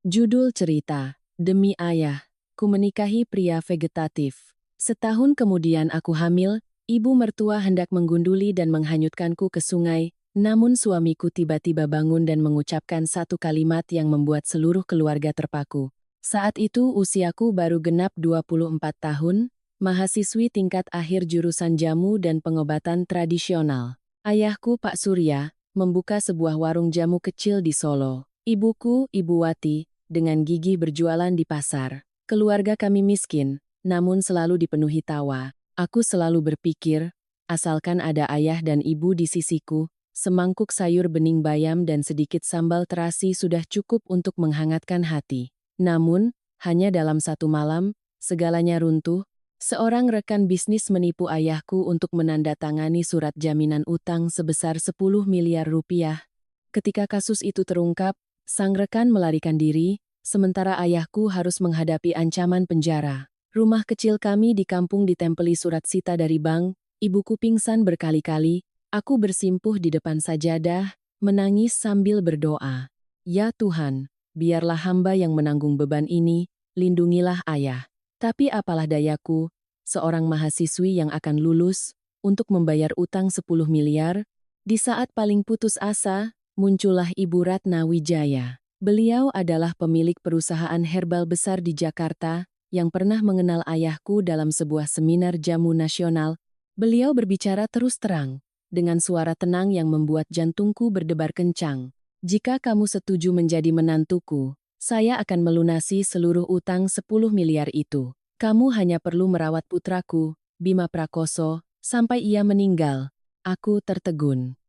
Judul cerita, Demi Ayah, Ku Menikahi Pria Vegetatif. Setahun kemudian aku hamil, ibu mertua hendak menggunduli dan menghanyutkanku ke sungai, namun suamiku tiba-tiba bangun dan mengucapkan satu kalimat yang membuat seluruh keluarga terpaku. Saat itu usiaku baru genap 24 tahun, mahasiswi tingkat akhir jurusan jamu dan pengobatan tradisional. Ayahku, Pak Surya, membuka sebuah warung jamu kecil di Solo. Ibuku, Ibu Wati, dengan gigih berjualan di pasar. Keluarga kami miskin, namun selalu dipenuhi tawa. Aku selalu berpikir, asalkan ada ayah dan ibu di sisiku, semangkuk sayur bening bayam dan sedikit sambal terasi sudah cukup untuk menghangatkan hati. Namun, hanya dalam satu malam, segalanya runtuh. Seorang rekan bisnis menipu ayahku untuk menandatangani surat jaminan utang sebesar 10 miliar rupiah. Ketika kasus itu terungkap, sang rekan melarikan diri, sementara ayahku harus menghadapi ancaman penjara. Rumah kecil kami di kampung ditempeli surat sita dari bank, ibuku pingsan berkali-kali, aku bersimpuh di depan sajadah, menangis sambil berdoa. Ya Tuhan, biarlah hamba yang menanggung beban ini, lindungilah ayah. Tapi apalah dayaku, seorang mahasiswi yang akan lulus, untuk membayar utang 10 miliar, di saat paling putus asa, muncullah Ibu Ratna Wijaya. Beliau adalah pemilik perusahaan herbal besar di Jakarta yang pernah mengenal ayahku dalam sebuah seminar jamu nasional. Beliau berbicara terus terang, dengan suara tenang yang membuat jantungku berdebar kencang. Jika kamu setuju menjadi menantuku, saya akan melunasi seluruh utang 10 miliar itu. Kamu hanya perlu merawat putraku, Bima Prakoso, sampai ia meninggal. Aku tertegun.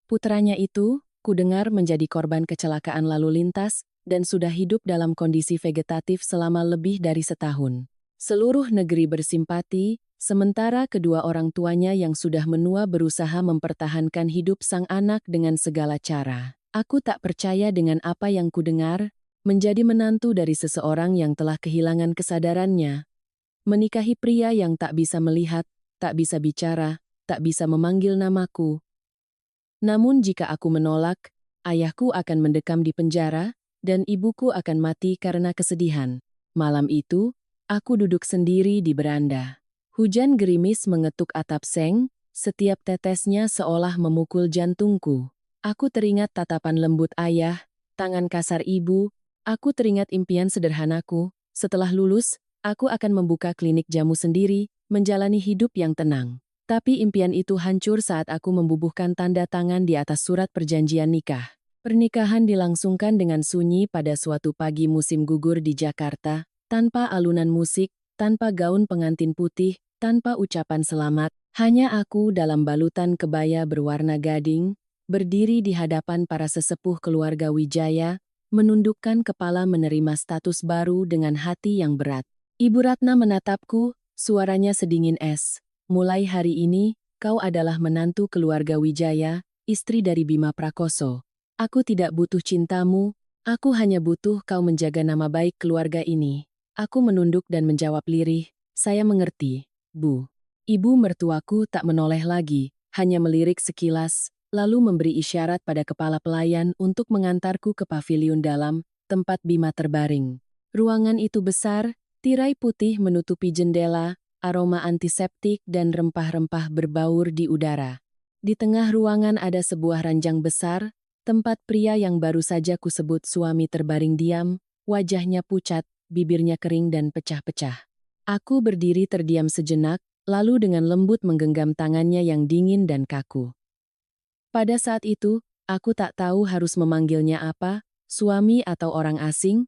Putranya itu, kudengar menjadi korban kecelakaan lalu lintas dan sudah hidup dalam kondisi vegetatif selama lebih dari setahun. Seluruh negeri bersimpati, sementara kedua orang tuanya yang sudah menua berusaha mempertahankan hidup sang anak dengan segala cara. Aku tak percaya dengan apa yang kudengar, menjadi menantu dari seseorang yang telah kehilangan kesadarannya. Menikahi pria yang tak bisa melihat, tak bisa bicara, tak bisa memanggil namaku. Namun jika aku menolak, ayahku akan mendekam di penjara, dan ibuku akan mati karena kesedihan. Malam itu, aku duduk sendiri di beranda. Hujan gerimis mengetuk atap seng, setiap tetesnya seolah memukul jantungku. Aku teringat tatapan lembut ayah, tangan kasar ibu, aku teringat impian sederhanaku. Setelah lulus, aku akan membuka klinik jamu sendiri, menjalani hidup yang tenang. Tapi impian itu hancur saat aku membubuhkan tanda tangan di atas surat perjanjian nikah. Pernikahan dilangsungkan dengan sunyi pada suatu pagi musim gugur di Jakarta, tanpa alunan musik, tanpa gaun pengantin putih, tanpa ucapan selamat, hanya aku dalam balutan kebaya berwarna gading, berdiri di hadapan para sesepuh keluarga Wijaya, menundukkan kepala menerima status baru dengan hati yang berat. Ibu Ratna menatapku, suaranya sedingin es. Mulai hari ini, kau adalah menantu keluarga Wijaya, istri dari Bima Prakoso. Aku tidak butuh cintamu, aku hanya butuh kau menjaga nama baik keluarga ini. Aku menunduk dan menjawab lirih, saya mengerti, Bu. Ibu mertuaku tak menoleh lagi, hanya melirik sekilas, lalu memberi isyarat pada kepala pelayan untuk mengantarku ke paviliun dalam, tempat Bima terbaring. Ruangan itu besar, tirai putih menutupi jendela, aroma antiseptik dan rempah-rempah berbaur di udara. Di tengah ruangan ada sebuah ranjang besar, tempat pria yang baru saja kusebut suami terbaring diam, wajahnya pucat, bibirnya kering dan pecah-pecah. Aku berdiri terdiam sejenak, lalu dengan lembut menggenggam tangannya yang dingin dan kaku. Pada saat itu, aku tak tahu harus memanggilnya apa, suami atau orang asing.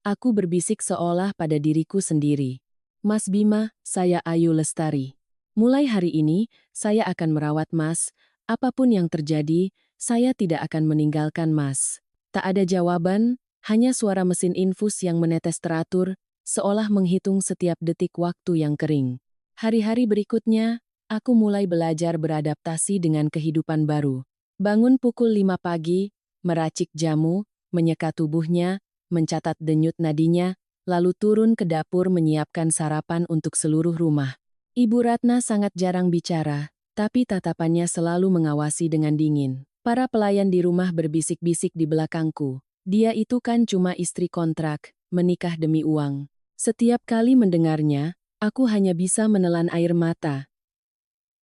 Aku berbisik seolah pada diriku sendiri. Mas Bima, saya Ayu Lestari. Mulai hari ini, saya akan merawat Mas. Apapun yang terjadi, saya tidak akan meninggalkan Mas. Tak ada jawaban, hanya suara mesin infus yang menetes teratur, seolah menghitung setiap detik waktu yang kering. Hari-hari berikutnya, aku mulai belajar beradaptasi dengan kehidupan baru. Bangun pukul 5 pagi, meracik jamu, menyeka tubuhnya, mencatat denyut nadinya, lalu turun ke dapur menyiapkan sarapan untuk seluruh rumah. Ibu Ratna sangat jarang bicara, tapi tatapannya selalu mengawasi dengan dingin. Para pelayan di rumah berbisik-bisik di belakangku. Dia itu kan cuma istri kontrak, menikah demi uang. Setiap kali mendengarnya, aku hanya bisa menelan air mata.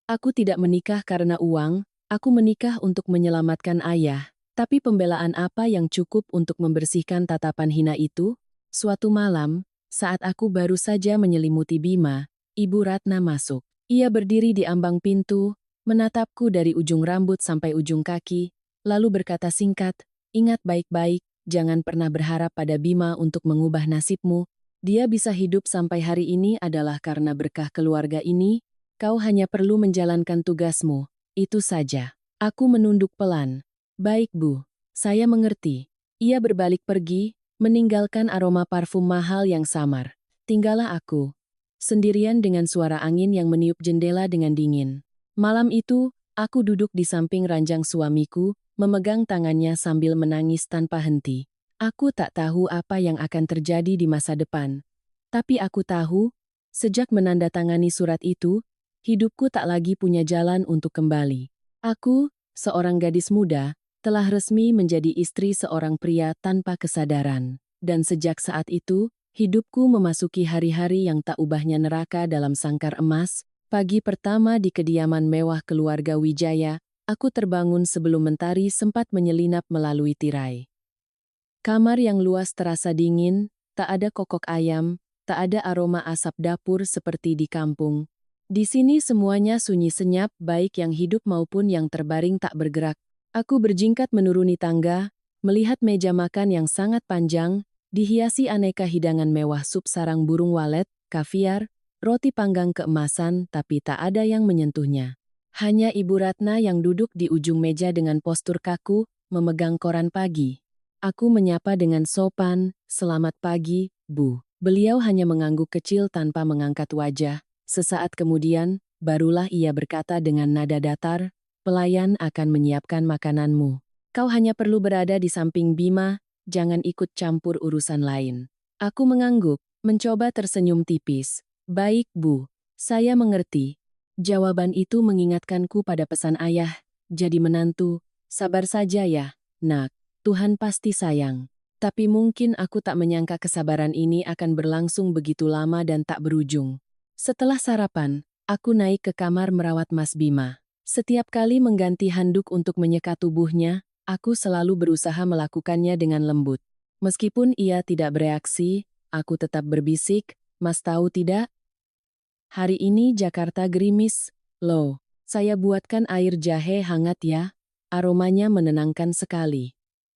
Aku tidak menikah karena uang, aku menikah untuk menyelamatkan ayah. Tapi pembelaan apa yang cukup untuk membersihkan tatapan hina itu? Suatu malam, saat aku baru saja menyelimuti Bima, Ibu Ratna masuk. Ia berdiri di ambang pintu, menatapku dari ujung rambut sampai ujung kaki, lalu berkata singkat, "Ingat baik-baik, jangan pernah berharap pada Bima untuk mengubah nasibmu. Dia bisa hidup sampai hari ini adalah karena berkah keluarga ini. Kau hanya perlu menjalankan tugasmu, itu saja." Aku menunduk pelan. "Baik, Bu. Saya mengerti." Ia berbalik pergi, meninggalkan aroma parfum mahal yang samar. Tinggallah aku, sendirian dengan suara angin yang meniup jendela dengan dingin. Malam itu, aku duduk di samping ranjang suamiku, memegang tangannya sambil menangis tanpa henti. Aku tak tahu apa yang akan terjadi di masa depan. Tapi aku tahu, sejak menandatangani surat itu, hidupku tak lagi punya jalan untuk kembali. Aku, seorang gadis muda, telah resmi menjadi istri seorang pria tanpa kesadaran. Dan sejak saat itu, hidupku memasuki hari-hari yang tak ubahnya neraka dalam sangkar emas. Pagi pertama di kediaman mewah keluarga Wijaya, aku terbangun sebelum mentari sempat menyelinap melalui tirai. Kamar yang luas terasa dingin, tak ada kokok ayam, tak ada aroma asap dapur seperti di kampung. Di sini semuanya sunyi senyap, baik yang hidup maupun yang terbaring tak bergerak. Aku berjingkat menuruni tangga, melihat meja makan yang sangat panjang, dihiasi aneka hidangan mewah, sup sarang burung walet, kaviar, roti panggang keemasan, tapi tak ada yang menyentuhnya. Hanya Ibu Ratna yang duduk di ujung meja dengan postur kaku, memegang koran pagi. Aku menyapa dengan sopan, "Selamat pagi, Bu." Beliau hanya mengangguk kecil tanpa mengangkat wajah. Sesaat kemudian, barulah ia berkata dengan nada datar, "Pelayan akan menyiapkan makananmu. Kau hanya perlu berada di samping Bima, jangan ikut campur urusan lain." Aku mengangguk, mencoba tersenyum tipis. "Baik, Bu. Saya mengerti." Jawaban itu mengingatkanku pada pesan ayah, "Jadi menantu, sabar saja ya, Nak. Tuhan pasti sayang." Tapi mungkin aku tak menyangka kesabaran ini akan berlangsung begitu lama dan tak berujung. Setelah sarapan, aku naik ke kamar merawat Mas Bima. Setiap kali mengganti handuk untuk menyeka tubuhnya, aku selalu berusaha melakukannya dengan lembut. Meskipun ia tidak bereaksi, aku tetap berbisik, "Mas tahu tidak? Hari ini Jakarta gerimis, loh. Saya buatkan air jahe hangat ya. Aromanya menenangkan sekali."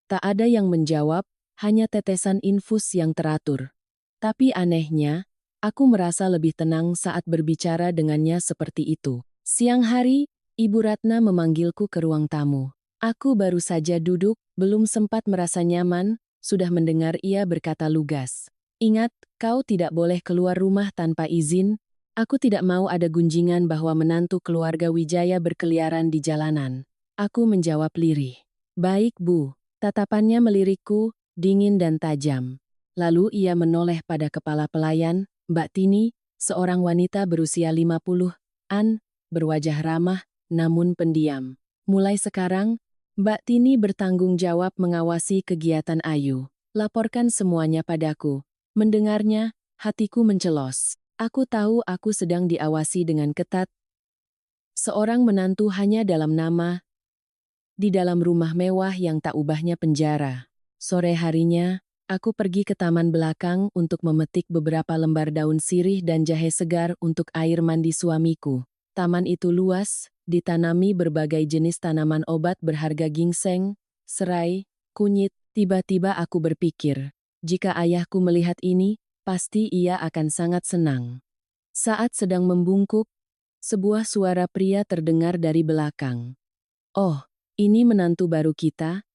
Tak ada yang menjawab, hanya tetesan infus yang teratur. Tapi anehnya, aku merasa lebih tenang saat berbicara dengannya seperti itu. Siang hari, Ibu Ratna memanggilku ke ruang tamu. Aku baru saja duduk, belum sempat merasa nyaman, sudah mendengar ia berkata lugas. "Ingat, kau tidak boleh keluar rumah tanpa izin. Aku tidak mau ada gunjingan bahwa menantu keluarga Wijaya berkeliaran di jalanan." Aku menjawab lirih. "Baik, Bu." Tatapannya melirikku, dingin dan tajam. Lalu ia menoleh pada kepala pelayan, Mbak Tini, seorang wanita berusia 50-an, berwajah ramah, namun pendiam. "Mulai sekarang, Mbak Tini bertanggung jawab mengawasi kegiatan Ayu. Laporkan semuanya padaku." Mendengarnya, hatiku mencelos. Aku tahu aku sedang diawasi dengan ketat. Seorang menantu hanya dalam nama, di dalam rumah mewah yang tak ubahnya penjara. Sore harinya, aku pergi ke taman belakang untuk memetik beberapa lembar daun sirih dan jahe segar untuk air mandi suamiku. Taman itu luas, ditanami berbagai jenis tanaman obat berharga, ginseng, serai, kunyit. Tiba-tiba aku berpikir, jika ayahku melihat ini, pasti ia akan sangat senang. Saat sedang membungkuk, sebuah suara pria terdengar dari belakang. "Oh, ini menantu baru kita?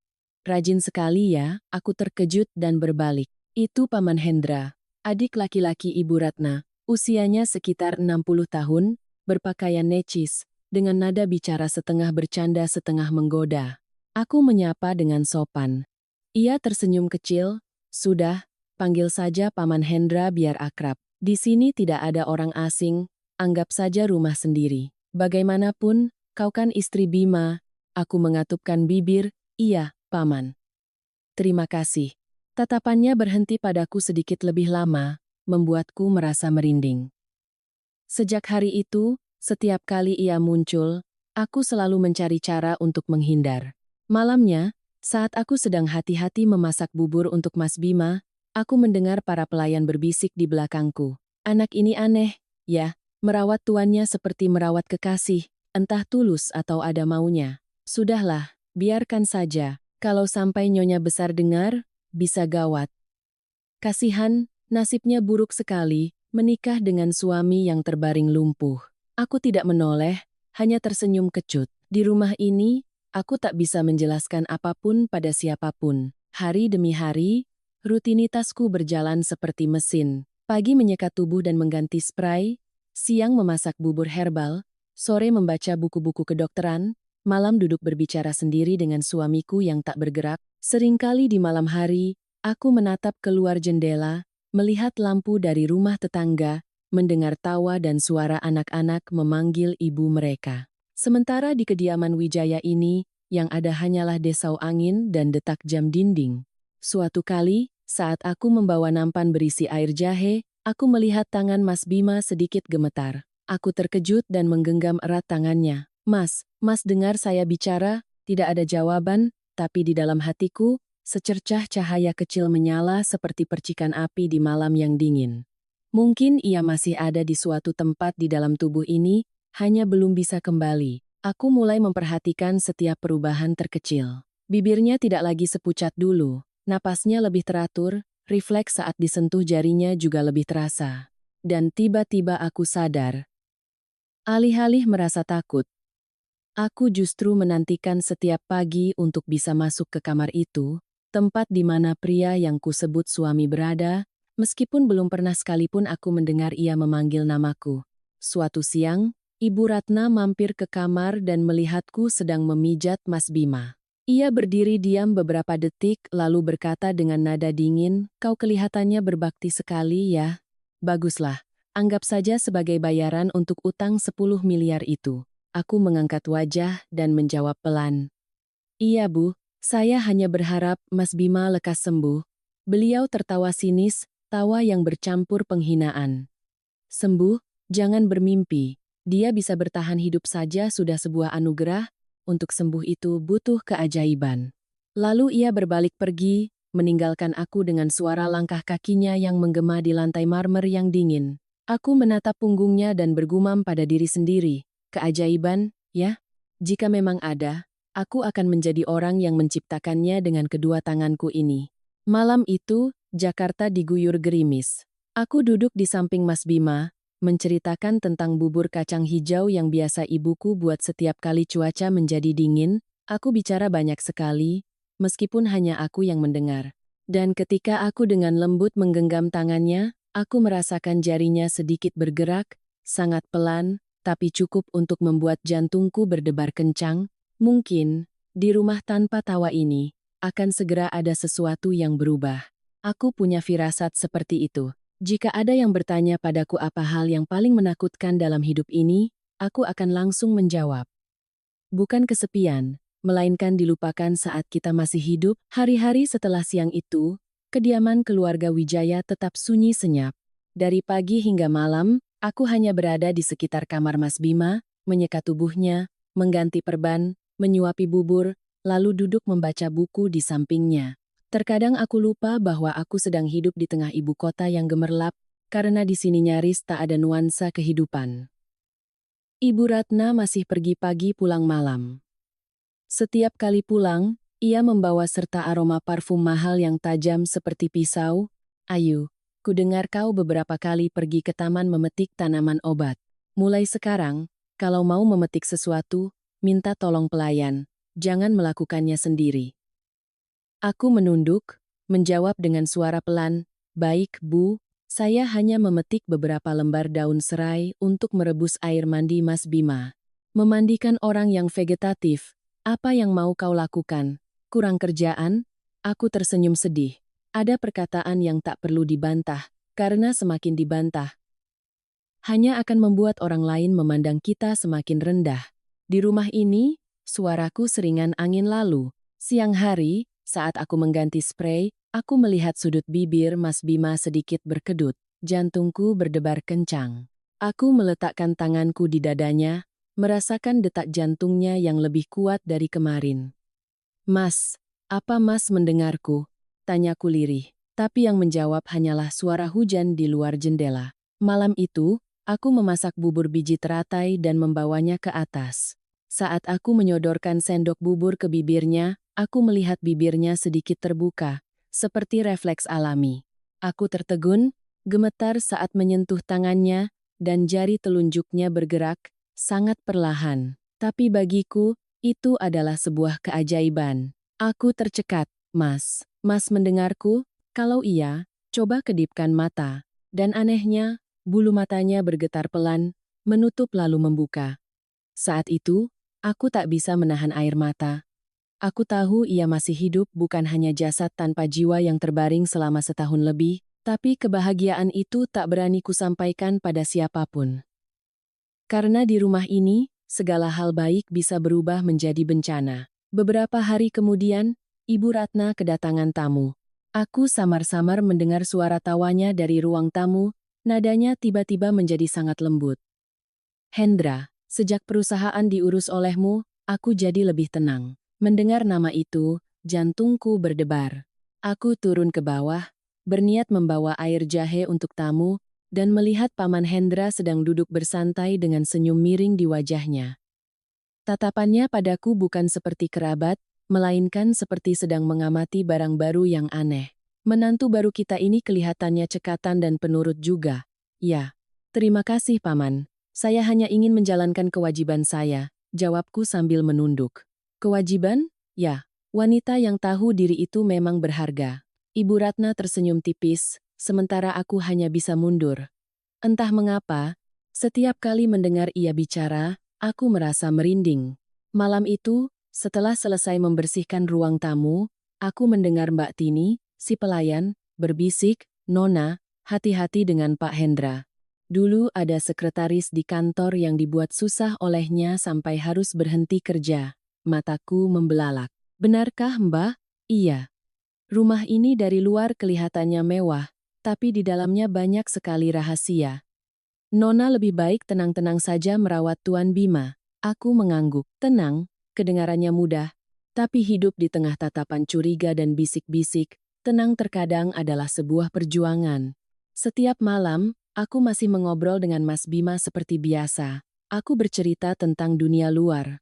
Rajin sekali ya." Aku terkejut dan berbalik. Itu Paman Hendra, adik laki-laki Ibu Ratna, usianya sekitar 60 tahun, berpakaian necis, dengan nada bicara setengah bercanda setengah menggoda. Aku menyapa dengan sopan. Ia tersenyum kecil, "Sudah, panggil saja Paman Hendra biar akrab. Di sini tidak ada orang asing, anggap saja rumah sendiri. Bagaimanapun, kau kan istri Bima." Aku mengatupkan bibir, "Iya, Paman." terima kasih. Tatapannya berhenti padaku sedikit lebih lama, membuatku merasa merinding. Sejak hari itu, setiap kali ia muncul, aku selalu mencari cara untuk menghindar. Malamnya, saat aku sedang hati-hati memasak bubur untuk Mas Bima, aku mendengar para pelayan berbisik di belakangku. Anak ini aneh, ya, merawat tuannya seperti merawat kekasih, entah tulus atau ada maunya. Sudahlah, biarkan saja. Kalau sampai Nyonya besar dengar, bisa gawat. Kasihan, nasibnya buruk sekali, menikah dengan suami yang terbaring lumpuh. Aku tidak menoleh, hanya tersenyum kecut. Di rumah ini, aku tak bisa menjelaskan apapun pada siapapun. Hari demi hari, rutinitasku berjalan seperti mesin. Pagi menyekat tubuh dan mengganti spray, siang memasak bubur herbal, sore membaca buku-buku kedokteran, malam duduk berbicara sendiri dengan suamiku yang tak bergerak. Seringkali di malam hari, aku menatap keluar jendela, melihat lampu dari rumah tetangga, mendengar tawa dan suara anak-anak memanggil ibu mereka. Sementara di kediaman Wijaya ini, yang ada hanyalah desau angin dan detak jam dinding. Suatu kali, saat aku membawa nampan berisi air jahe, aku melihat tangan Mas Bima sedikit gemetar. Aku terkejut dan menggenggam erat tangannya. Mas dengar saya bicara, tidak ada jawaban, tapi di dalam hatiku, secercah cahaya kecil menyala seperti percikan api di malam yang dingin. Mungkin ia masih ada di suatu tempat di dalam tubuh ini, hanya belum bisa kembali. Aku mulai memperhatikan setiap perubahan terkecil. Bibirnya tidak lagi sepucat dulu, napasnya lebih teratur, refleks saat disentuh jarinya juga lebih terasa. Dan tiba-tiba aku sadar. Alih-alih merasa takut, aku justru menantikan setiap pagi untuk bisa masuk ke kamar itu, tempat di mana pria yang kusebut suami berada, meskipun belum pernah sekalipun aku mendengar ia memanggil namaku. Suatu siang, Ibu Ratna mampir ke kamar dan melihatku sedang memijat Mas Bima. Ia berdiri diam beberapa detik lalu berkata dengan nada dingin, "Kau kelihatannya berbakti sekali ya. Baguslah, anggap saja sebagai bayaran untuk utang 10 miliar itu." Aku mengangkat wajah dan menjawab pelan. "Iya Bu, saya hanya berharap Mas Bima lekas sembuh." Beliau tertawa sinis, tawa yang bercampur penghinaan. "Sembuh? Jangan bermimpi. Dia bisa bertahan hidup saja sudah sebuah anugerah, untuk sembuh itu butuh keajaiban." Lalu ia berbalik pergi, meninggalkan aku dengan suara langkah kakinya yang menggema di lantai marmer yang dingin. Aku menatap punggungnya dan bergumam pada diri sendiri. Keajaiban, ya? Jika memang ada, aku akan menjadi orang yang menciptakannya dengan kedua tanganku ini. Malam itu, Jakarta diguyur gerimis. Aku duduk di samping Mas Bima, menceritakan tentang bubur kacang hijau yang biasa ibuku buat setiap kali cuaca menjadi dingin. Aku bicara banyak sekali, meskipun hanya aku yang mendengar. Dan ketika aku dengan lembut menggenggam tangannya, aku merasakan jarinya sedikit bergerak, sangat pelan, tapi cukup untuk membuat jantungku berdebar kencang. Mungkin, di rumah tanpa tawa ini, akan segera ada sesuatu yang berubah. Aku punya firasat seperti itu. Jika ada yang bertanya padaku apa hal yang paling menakutkan dalam hidup ini, aku akan langsung menjawab. Bukan kesepian, melainkan dilupakan saat kita masih hidup. Hari-hari setelah siang itu, kediaman keluarga Wijaya tetap sunyi senyap. Dari pagi hingga malam, aku hanya berada di sekitar kamar Mas Bima, menyekat tubuhnya, mengganti perban, menyuapi bubur, lalu duduk membaca buku di sampingnya. Terkadang aku lupa bahwa aku sedang hidup di tengah ibu kota yang gemerlap, karena di sini nyaris tak ada nuansa kehidupan. Ibu Ratna masih pergi pagi pulang malam. Setiap kali pulang, ia membawa serta aroma parfum mahal yang tajam seperti pisau. "Ayu, kudengar kau beberapa kali pergi ke taman memetik tanaman obat. Mulai sekarang, kalau mau memetik sesuatu, minta tolong pelayan, jangan melakukannya sendiri." Aku menunduk, menjawab dengan suara pelan, "Baik, Bu, saya hanya memetik beberapa lembar daun serai untuk merebus air mandi Mas Bima." Memandikan orang yang vegetatif, apa yang mau kau lakukan? Kurang kerjaan? Aku tersenyum sedih. Ada perkataan yang tak perlu dibantah, karena semakin dibantah, hanya akan membuat orang lain memandang kita semakin rendah. Di rumah ini, suaraku seringan angin lalu. Siang hari, Saat aku mengganti spray, aku melihat sudut bibir Mas Bima sedikit berkedut. Jantungku berdebar kencang. Aku meletakkan tanganku di dadanya, merasakan detak jantungnya yang lebih kuat dari kemarin. Mas, apa Mas mendengarku? Tanyaku lirih. Tapi yang menjawab hanyalah suara hujan di luar jendela. Malam itu, aku memasak bubur biji teratai dan membawanya ke atas. Saat aku menyodorkan sendok bubur ke bibirnya, aku melihat bibirnya sedikit terbuka, seperti refleks alami. Aku tertegun, gemetar saat menyentuh tangannya, dan jari telunjuknya bergerak, sangat perlahan. Tapi bagiku, itu adalah sebuah keajaiban. Aku tercekat, Mas. Mas mendengarku? Kalau iya, coba kedipkan mata. Dan anehnya, bulu matanya bergetar pelan, menutup lalu membuka. Saat itu, aku tak bisa menahan air mata. Aku tahu ia masih hidup, bukan hanya jasad tanpa jiwa yang terbaring selama setahun lebih, tapi kebahagiaan itu tak berani kusampaikan pada siapapun. Karena di rumah ini, segala hal baik bisa berubah menjadi bencana. Beberapa hari kemudian, Ibu Ratna kedatangan tamu. Aku samar-samar mendengar suara tawanya dari ruang tamu, nadanya tiba-tiba menjadi sangat lembut. Hendra, sejak perusahaan diurus olehmu, aku jadi lebih tenang. Mendengar nama itu, jantungku berdebar. Aku turun ke bawah, berniat membawa air jahe untuk tamu, dan melihat Paman Hendra sedang duduk bersantai dengan senyum miring di wajahnya. Tatapannya padaku bukan seperti kerabat, melainkan seperti sedang mengamati barang baru yang aneh. Menantu baru kita ini kelihatannya cekatan dan penurut juga. Ya, terima kasih Paman. Saya hanya ingin menjalankan kewajiban saya, jawabku sambil menunduk. Kewajiban? Ya, wanita yang tahu diri itu memang berharga. Ibu Ratna tersenyum tipis, sementara aku hanya bisa mundur. Entah mengapa, setiap kali mendengar ia bicara, aku merasa merinding. Malam itu, setelah selesai membersihkan ruang tamu, aku mendengar Mbak Tini, si pelayan, berbisik, "Nona, hati-hati dengan Pak Hendra. Dulu ada sekretaris di kantor yang dibuat susah olehnya sampai harus berhenti kerja." Mataku membelalak. Benarkah, Mbak? Iya. Rumah ini dari luar kelihatannya mewah, tapi di dalamnya banyak sekali rahasia. Nona lebih baik tenang-tenang saja merawat Tuan Bima. Aku mengangguk. Tenang, kedengarannya mudah. Tapi hidup di tengah tatapan curiga dan bisik-bisik, tenang terkadang adalah sebuah perjuangan. Setiap malam, aku masih mengobrol dengan Mas Bima seperti biasa. Aku bercerita tentang dunia luar.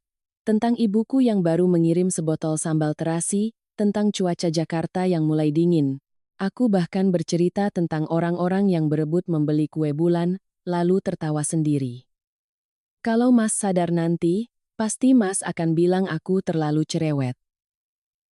Tentang ibuku yang baru mengirim sebotol sambal terasi, tentang cuaca Jakarta yang mulai dingin. Aku bahkan bercerita tentang orang-orang yang berebut membeli kue bulan, lalu tertawa sendiri. Kalau Mas sadar nanti, pasti Mas akan bilang aku terlalu cerewet.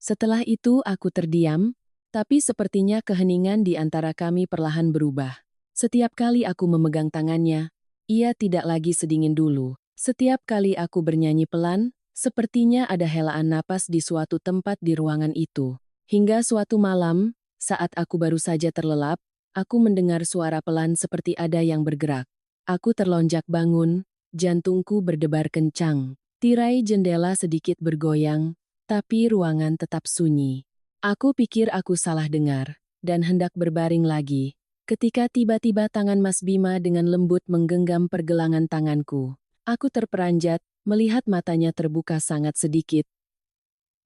Setelah itu aku terdiam, tapi sepertinya keheningan di antara kami perlahan berubah. Setiap kali aku memegang tangannya, ia tidak lagi sedingin dulu. Setiap kali aku bernyanyi pelan, sepertinya ada helaan napas di suatu tempat di ruangan itu. Hingga suatu malam, saat aku baru saja terlelap, aku mendengar suara pelan seperti ada yang bergerak. Aku terlonjak bangun, jantungku berdebar kencang. Tirai jendela sedikit bergoyang, tapi ruangan tetap sunyi. Aku pikir aku salah dengar, dan hendak berbaring lagi, ketika tiba-tiba tangan Mas Bima dengan lembut menggenggam pergelangan tanganku. Aku terperanjat, melihat matanya terbuka sangat sedikit.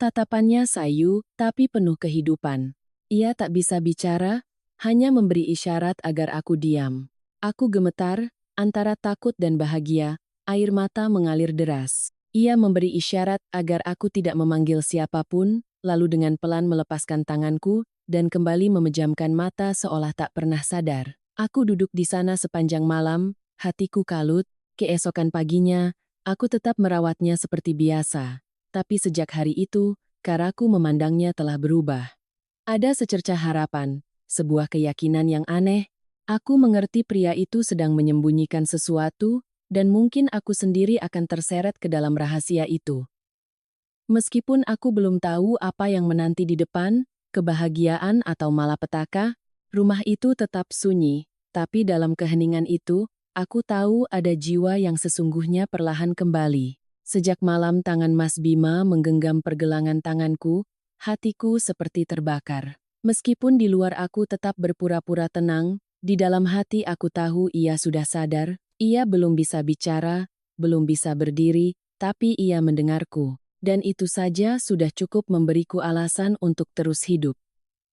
Tatapannya sayu, tapi penuh kehidupan. Ia tak bisa bicara, hanya memberi isyarat agar aku diam. Aku gemetar, antara takut dan bahagia, air mata mengalir deras. Ia memberi isyarat agar aku tidak memanggil siapapun, lalu dengan pelan melepaskan tanganku, dan kembali memejamkan mata seolah tak pernah sadar. Aku duduk di sana sepanjang malam, hatiku kalut. Keesokan paginya, aku tetap merawatnya seperti biasa. Tapi sejak hari itu, caraku memandangnya telah berubah. Ada secercah harapan, sebuah keyakinan yang aneh. Aku mengerti pria itu sedang menyembunyikan sesuatu, dan mungkin aku sendiri akan terseret ke dalam rahasia itu. Meskipun aku belum tahu apa yang menanti di depan, kebahagiaan atau malapetaka, rumah itu tetap sunyi, tapi dalam keheningan itu, aku tahu ada jiwa yang sesungguhnya perlahan kembali. Sejak malam tangan Mas Bima menggenggam pergelangan tanganku, hatiku seperti terbakar. Meskipun di luar aku tetap berpura-pura tenang, di dalam hati aku tahu ia sudah sadar, ia belum bisa bicara, belum bisa berdiri, tapi ia mendengarku. Dan itu saja sudah cukup memberiku alasan untuk terus hidup.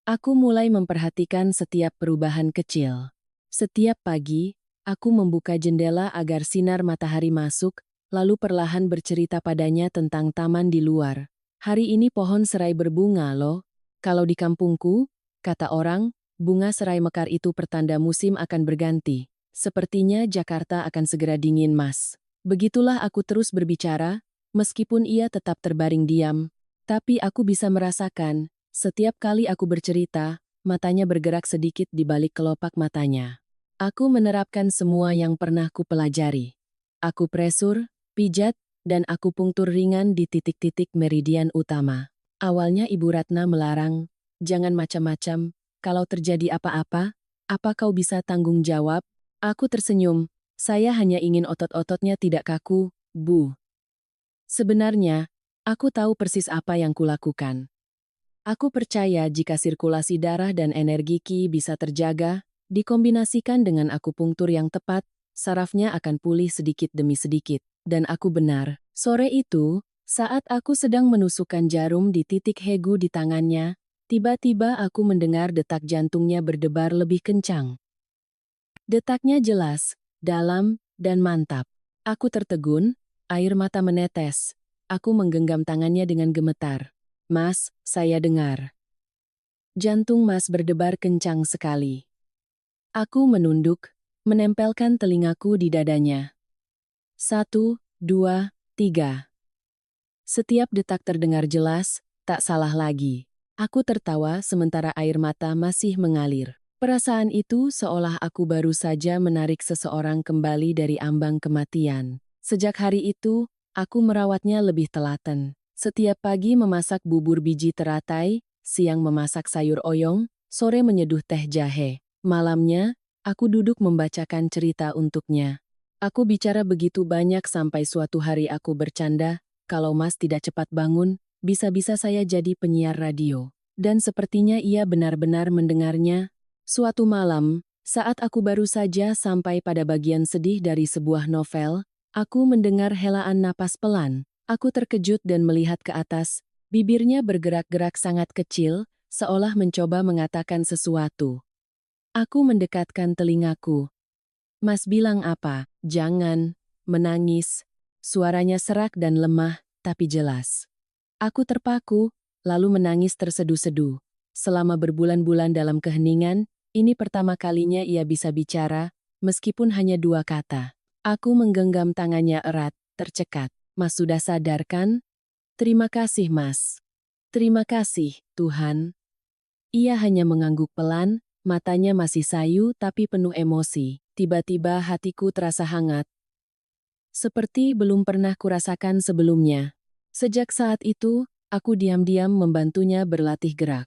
Aku mulai memperhatikan setiap perubahan kecil. Setiap pagi, aku membuka jendela agar sinar matahari masuk, lalu perlahan bercerita padanya tentang taman di luar. Hari ini pohon serai berbunga loh. Kalau di kampungku, kata orang, bunga serai mekar itu pertanda musim akan berganti. Sepertinya Jakarta akan segera dingin, Mas. Begitulah aku terus berbicara, meskipun ia tetap terbaring diam. Tapi aku bisa merasakan, setiap kali aku bercerita, matanya bergerak sedikit di balik kelopak matanya. Aku menerapkan semua yang pernah kupelajari. Aku presur, pijat, dan akupunktur ringan di titik-titik meridian utama. Awalnya Ibu Ratna melarang, jangan macam-macam, kalau terjadi apa-apa, apa kau bisa tanggung jawab? Aku tersenyum, saya hanya ingin otot-ototnya tidak kaku, Bu. Sebenarnya, aku tahu persis apa yang kulakukan. Aku percaya jika sirkulasi darah dan energi Ki bisa terjaga, dikombinasikan dengan akupunktur yang tepat, sarafnya akan pulih sedikit demi sedikit. Dan aku benar. Sore itu, saat aku sedang menusukkan jarum di titik Hegu di tangannya, tiba-tiba aku mendengar detak jantungnya berdebar lebih kencang. Detaknya jelas, dalam, dan mantap. Aku tertegun, air mata menetes. Aku menggenggam tangannya dengan gemetar. Mas, saya dengar. Jantung Mas berdebar kencang sekali. Aku menunduk, menempelkan telingaku di dadanya. 1, 2, 3. Setiap detak terdengar jelas, tak salah lagi. Aku tertawa sementara air mata masih mengalir. Perasaan itu seolah aku baru saja menarik seseorang kembali dari ambang kematian. Sejak hari itu, aku merawatnya lebih telaten. Setiap pagi memasak bubur biji teratai, siang memasak sayur oyong, sore menyeduh teh jahe. Malamnya, aku duduk membacakan cerita untuknya. Aku bicara begitu banyak sampai suatu hari aku bercanda, kalau Mas tidak cepat bangun, bisa-bisa saya jadi penyiar radio. Dan sepertinya ia benar-benar mendengarnya. Suatu malam, saat aku baru saja sampai pada bagian sedih dari sebuah novel, aku mendengar helaan napas pelan. Aku terkejut dan melihat ke atas, bibirnya bergerak-gerak sangat kecil, seolah mencoba mengatakan sesuatu. Aku mendekatkan telingaku. Mas bilang apa? Jangan menangis. Suaranya serak dan lemah, tapi jelas. Aku terpaku, lalu menangis terseduh-seduh. Selama berbulan-bulan dalam keheningan, ini pertama kalinya ia bisa bicara, meskipun hanya 2 kata. Aku menggenggam tangannya erat, tercekat. Mas sudah sadar kan? Terima kasih, Mas. Terima kasih, Tuhan. Ia hanya mengangguk pelan, matanya masih sayu tapi penuh emosi. Tiba-tiba hatiku terasa hangat. Seperti belum pernah kurasakan sebelumnya. Sejak saat itu, aku diam-diam membantunya berlatih gerak.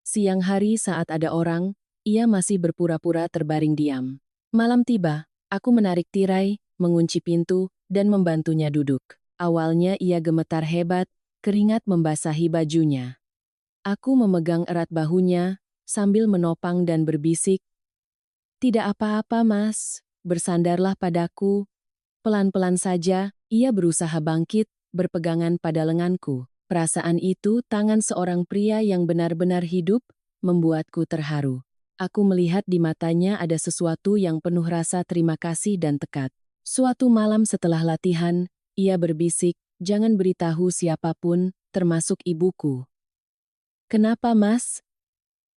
Siang hari saat ada orang, ia masih berpura-pura terbaring diam. Malam tiba, aku menarik tirai, mengunci pintu, dan membantunya duduk. Awalnya ia gemetar hebat, keringat membasahi bajunya. Aku memegang erat bahunya, sambil menopang dan berbisik, "Tidak apa-apa, Mas. Bersandarlah padaku." Pelan-pelan saja, ia berusaha bangkit, berpegangan pada lenganku. Perasaan itu, tangan seorang pria yang benar-benar hidup, membuatku terharu. Aku melihat di matanya ada sesuatu yang penuh rasa terima kasih dan tekad. Suatu malam setelah latihan, ia berbisik, "Jangan beritahu siapapun, termasuk ibuku." "Kenapa, Mas?"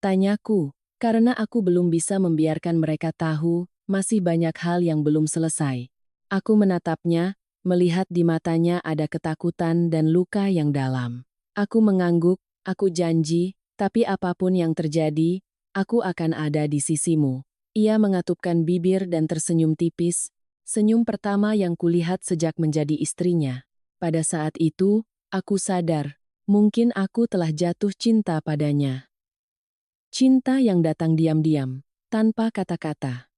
Tanyaku. Karena aku belum bisa membiarkan mereka tahu, masih banyak hal yang belum selesai. Aku menatapnya, melihat di matanya ada ketakutan dan luka yang dalam. Aku mengangguk, aku janji, tapi apapun yang terjadi, aku akan ada di sisimu. Ia mengatupkan bibir dan tersenyum tipis, senyum pertama yang kulihat sejak menjadi istrinya. Pada saat itu, aku sadar, mungkin aku telah jatuh cinta padanya. Cinta yang datang diam-diam, tanpa kata-kata.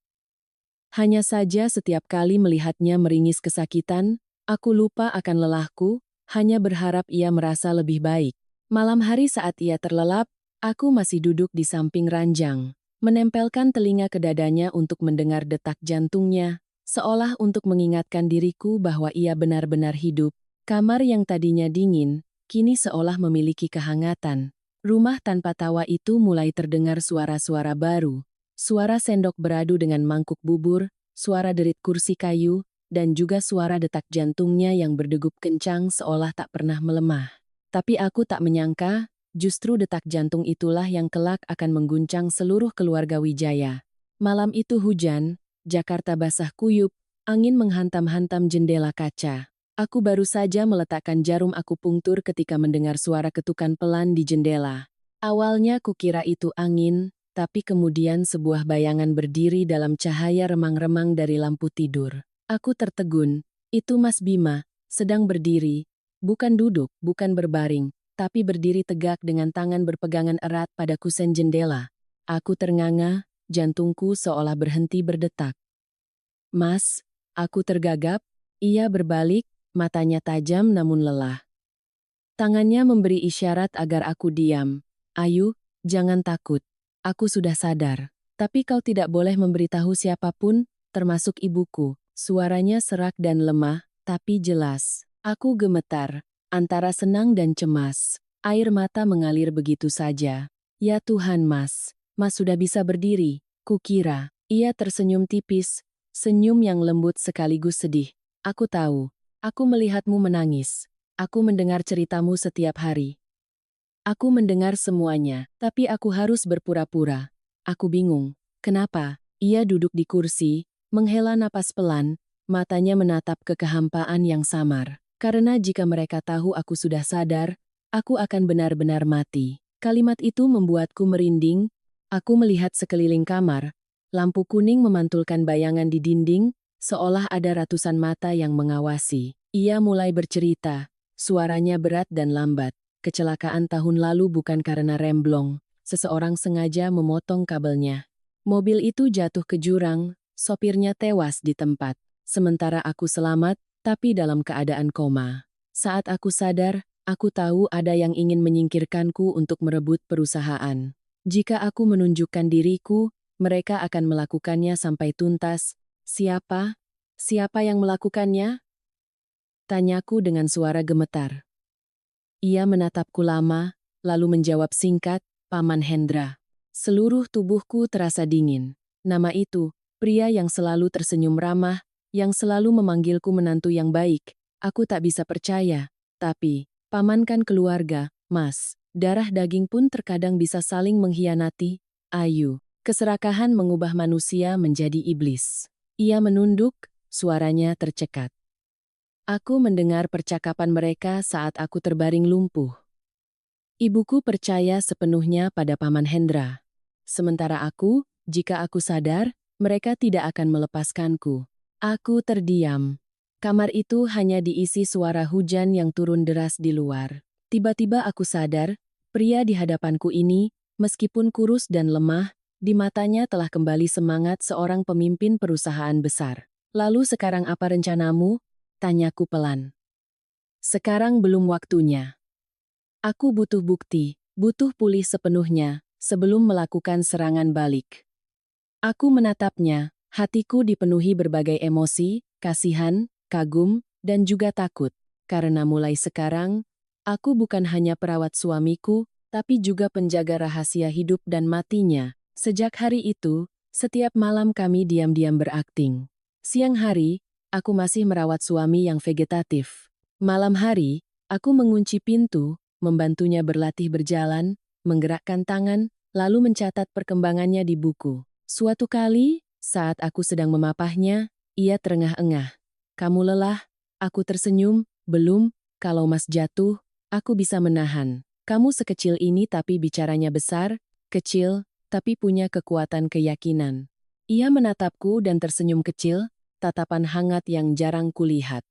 Hanya saja setiap kali melihatnya meringis kesakitan, aku lupa akan lelahku, hanya berharap ia merasa lebih baik. Malam hari saat ia terlelap, aku masih duduk di samping ranjang, menempelkan telinga ke dadanya untuk mendengar detak jantungnya, seolah untuk mengingatkan diriku bahwa ia benar-benar hidup. Kamar yang tadinya dingin, kini seolah memiliki kehangatan. Rumah tanpa tawa itu mulai terdengar suara-suara baru. Suara sendok beradu dengan mangkuk bubur, suara derit kursi kayu, dan juga suara detak jantungnya yang berdegup kencang seolah tak pernah melemah. Tapi aku tak menyangka, justru detak jantung itulah yang kelak akan mengguncang seluruh keluarga Wijaya. Malam itu hujan, Jakarta basah kuyup, angin menghantam-hantam jendela kaca. Aku baru saja meletakkan jarum akupunktur ketika mendengar suara ketukan pelan di jendela. Awalnya kukira itu angin, tapi kemudian sebuah bayangan berdiri dalam cahaya remang-remang dari lampu tidur. Aku tertegun, itu Mas Bima, sedang berdiri. Bukan duduk, bukan berbaring, tapi berdiri tegak dengan tangan berpegangan erat pada kusen jendela. Aku ternganga, jantungku seolah berhenti berdetak. Mas, aku tergagap, ia berbalik, matanya tajam namun lelah. Tangannya memberi isyarat agar aku diam. Ayu, jangan takut. Aku sudah sadar. Tapi kau tidak boleh memberitahu siapapun, termasuk ibuku. Suaranya serak dan lemah, tapi jelas. Aku gemetar, antara senang dan cemas. Air mata mengalir begitu saja. Ya Tuhan Mas, Mas sudah bisa berdiri, kukira. Ia tersenyum tipis, senyum yang lembut sekaligus sedih. Aku tahu, aku melihatmu menangis. Aku mendengar ceritamu setiap hari. Aku mendengar semuanya, tapi aku harus berpura-pura. Aku bingung, kenapa? Ia duduk di kursi, menghela napas pelan, matanya menatap ke kehampaan yang samar. Karena jika mereka tahu aku sudah sadar, aku akan benar-benar mati. Kalimat itu membuatku merinding. Aku melihat sekeliling kamar, lampu kuning memantulkan bayangan di dinding, seolah ada ratusan mata yang mengawasi. Ia mulai bercerita, suaranya berat dan lambat. Kecelakaan tahun lalu bukan karena remblong, seseorang sengaja memotong kabelnya. Mobil itu jatuh ke jurang, sopirnya tewas di tempat. Sementara aku selamat, tapi dalam keadaan koma. Saat aku sadar, aku tahu ada yang ingin menyingkirkanku untuk merebut perusahaan. Jika aku menunjukkan diriku, mereka akan melakukannya sampai tuntas. Siapa? Siapa yang melakukannya? Tanyaku dengan suara gemetar. Ia menatapku lama, lalu menjawab singkat, Paman Hendra. Seluruh tubuhku terasa dingin. Nama itu, pria yang selalu tersenyum ramah, yang selalu memanggilku menantu yang baik. Aku tak bisa percaya, tapi, Paman kan keluarga, Mas. Darah daging pun terkadang bisa saling mengkhianati. Ayu, keserakahan mengubah manusia menjadi iblis. Ia menunduk, suaranya tercekat. Aku mendengar percakapan mereka saat aku terbaring lumpuh. Ibuku percaya sepenuhnya pada Paman Hendra. Sementara aku, jika aku sadar, mereka tidak akan melepaskanku. Aku terdiam. Kamar itu hanya diisi suara hujan yang turun deras di luar. Tiba-tiba aku sadar, pria di hadapanku ini, meskipun kurus dan lemah, di matanya telah kembali semangat seorang pemimpin perusahaan besar. Lalu sekarang apa rencanamu? Tanyaku pelan. Sekarang belum waktunya. Aku butuh bukti, butuh pulih sepenuhnya, sebelum melakukan serangan balik. Aku menatapnya, hatiku dipenuhi berbagai emosi, kasihan, kagum, dan juga takut. Karena mulai sekarang, aku bukan hanya perawat suamiku, tapi juga penjaga rahasia hidup dan matinya. Sejak hari itu, setiap malam kami diam-diam berakting. Siang hari, aku masih merawat suami yang vegetatif. Malam hari, aku mengunci pintu, membantunya berlatih berjalan, menggerakkan tangan, lalu mencatat perkembangannya di buku. Suatu kali, saat aku sedang memapahnya, ia terengah-engah. Kamu lelah? Aku tersenyum, belum, kalau Mas jatuh, aku bisa menahan. Kamu sekecil ini tapi bicaranya besar, kecil, tapi punya kekuatan keyakinan. Ia menatapku dan tersenyum kecil, tatapan hangat yang jarang kulihat.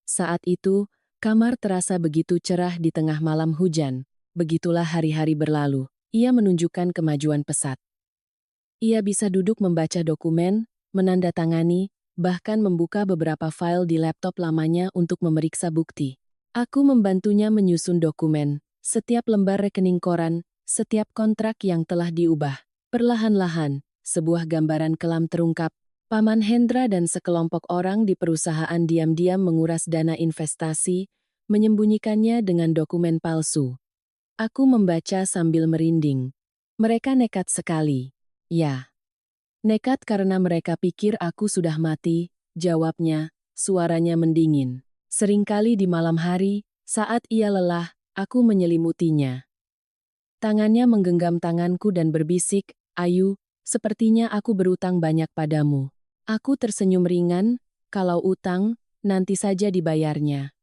Saat itu, kamar terasa begitu cerah di tengah malam hujan. Begitulah hari-hari berlalu. Ia menunjukkan kemajuan pesat. Ia bisa duduk membaca dokumen, menandatangani, bahkan membuka beberapa file di laptop lamanya untuk memeriksa bukti. Aku membantunya menyusun dokumen, Setiap lembar rekening koran, setiap kontrak yang telah diubah. Perlahan-lahan, sebuah gambaran kelam terungkap. Paman Hendra dan sekelompok orang di perusahaan diam-diam menguras dana investasi, menyembunyikannya dengan dokumen palsu. Aku membaca sambil merinding. Mereka nekat sekali. Ya. Nekat karena mereka pikir aku sudah mati, jawabnya, suaranya mendingin. Seringkali di malam hari, saat ia lelah, aku menyelimutinya. Tangannya menggenggam tanganku dan berbisik, "Ayu, sepertinya aku berutang banyak padamu." Aku tersenyum ringan, "Kalau utang, nanti saja dibayarnya.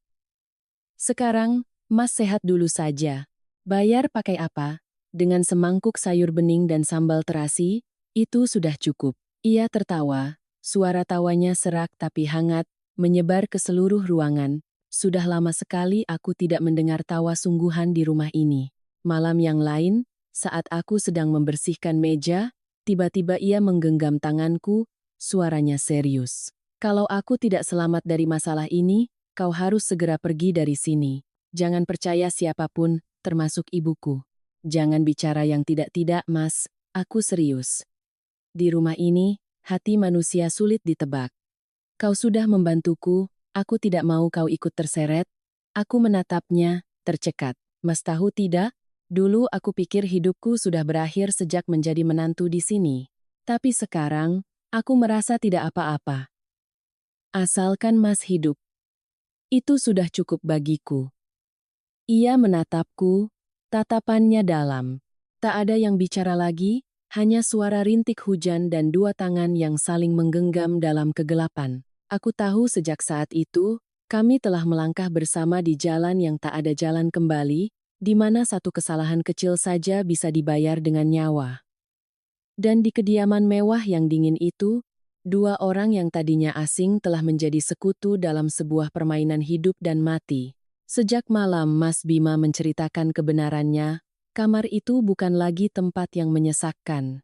Sekarang, Mas sehat dulu saja." "Bayar pakai apa?" "Dengan semangkuk sayur bening dan sambal terasi, itu sudah cukup." Ia tertawa, suara tawanya serak tapi hangat, menyebar ke seluruh ruangan. Sudah lama sekali aku tidak mendengar tawa sungguhan di rumah ini. Malam yang lain, saat aku sedang membersihkan meja, tiba-tiba ia menggenggam tanganku, suaranya serius. "Kalau aku tidak selamat dari masalah ini, kau harus segera pergi dari sini. Jangan percaya siapapun, termasuk ibuku. Jangan bicara yang tidak-tidak, Mas, aku serius. Di rumah ini, hati manusia sulit ditebak. Kau sudah membantuku, aku tidak mau kau ikut terseret." Aku menatapnya, tercekat. "Mas tahu tidak? Dulu aku pikir hidupku sudah berakhir sejak menjadi menantu di sini. Tapi sekarang, aku merasa tidak apa-apa. Asalkan Mas hidup, itu sudah cukup bagiku." Ia menatapku, tatapannya dalam. Tak ada yang bicara lagi, hanya suara rintik hujan dan dua tangan yang saling menggenggam dalam kegelapan. Aku tahu sejak saat itu, kami telah melangkah bersama di jalan yang tak ada jalan kembali, di mana satu kesalahan kecil saja bisa dibayar dengan nyawa. Dan di kediaman mewah yang dingin itu, dua orang yang tadinya asing telah menjadi sekutu dalam sebuah permainan hidup dan mati. Sejak malam Mas Bima menceritakan kebenarannya, kamar itu bukan lagi tempat yang menyesakkan.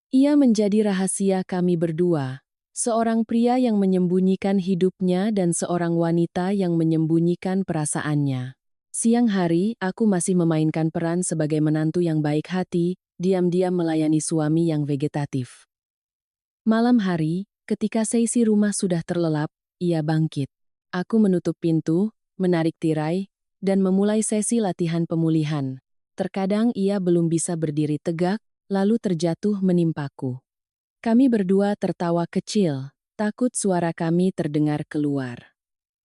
Ia menjadi rahasia kami berdua. Seorang pria yang menyembunyikan hidupnya dan seorang wanita yang menyembunyikan perasaannya. Siang hari, aku masih memainkan peran sebagai menantu yang baik hati, diam-diam melayani suami yang vegetatif. Malam hari, ketika seisi rumah sudah terlelap, ia bangkit. Aku menutup pintu, menarik tirai, dan memulai sesi latihan pemulihan. Terkadang ia belum bisa berdiri tegak, lalu terjatuh menimpaku. Kami berdua tertawa kecil, takut suara kami terdengar keluar.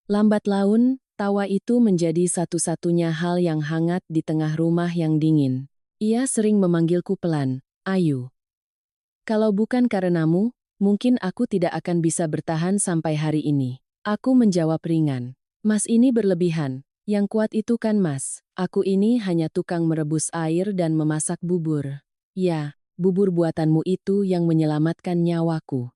Lambat laun, tawa itu menjadi satu-satunya hal yang hangat di tengah rumah yang dingin. Ia sering memanggilku pelan, "Ayu. Kalau bukan karenamu, mungkin aku tidak akan bisa bertahan sampai hari ini." Aku menjawab ringan, "Mas ini berlebihan. Yang kuat itu kan Mas. Aku ini hanya tukang merebus air dan memasak bubur." "Ya, bubur buatanmu itu yang menyelamatkan nyawaku."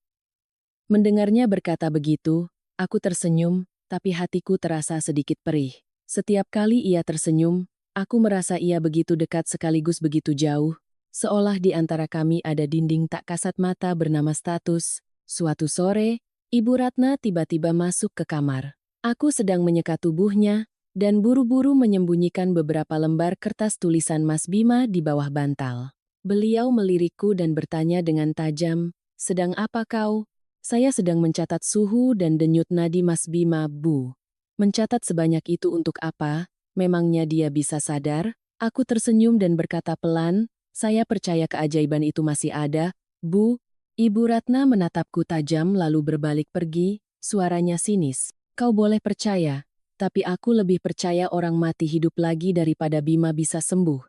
Mendengarnya berkata begitu, aku tersenyum, tapi hatiku terasa sedikit perih. Setiap kali ia tersenyum, aku merasa ia begitu dekat sekaligus begitu jauh, seolah di antara kami ada dinding tak kasat mata bernama status. Suatu sore, Ibu Ratna tiba-tiba masuk ke kamar. Aku sedang menyeka tubuhnya, dan buru-buru menyembunyikan beberapa lembar kertas tulisan Mas Bima di bawah bantal. Beliau melirikku dan bertanya dengan tajam, "Sedang apa kau?" "Saya sedang mencatat suhu dan denyut nadi Mas Bima, Bu." "Mencatat sebanyak itu untuk apa? Memangnya dia bisa sadar?" Aku tersenyum dan berkata pelan, "Saya percaya keajaiban itu masih ada, Bu." Ibu Ratna menatapku tajam lalu berbalik pergi, suaranya sinis. "Kau boleh percaya, tapi aku lebih percaya orang mati hidup lagi daripada Bima bisa sembuh."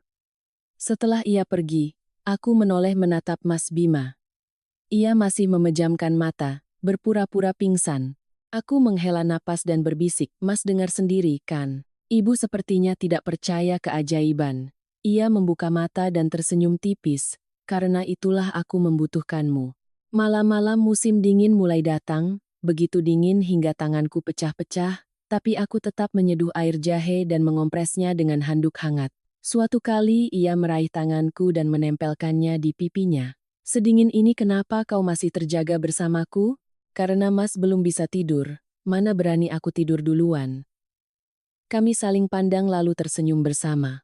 Setelah ia pergi, aku menoleh menatap Mas Bima. Ia masih memejamkan mata, berpura-pura pingsan. Aku menghela napas dan berbisik, "Mas dengar sendiri, kan? Ibu sepertinya tidak percaya keajaiban." Ia membuka mata dan tersenyum tipis, "Karena itulah aku membutuhkanmu." Malam-malam musim dingin mulai datang, begitu dingin hingga tanganku pecah-pecah, tapi aku tetap menyeduh air jahe dan mengompresnya dengan handuk hangat. Suatu kali ia meraih tanganku dan menempelkannya di pipinya. "Sedingin ini kenapa kau masih terjaga bersamaku?" "Karena Mas belum bisa tidur, mana berani aku tidur duluan." Kami saling pandang lalu tersenyum bersama.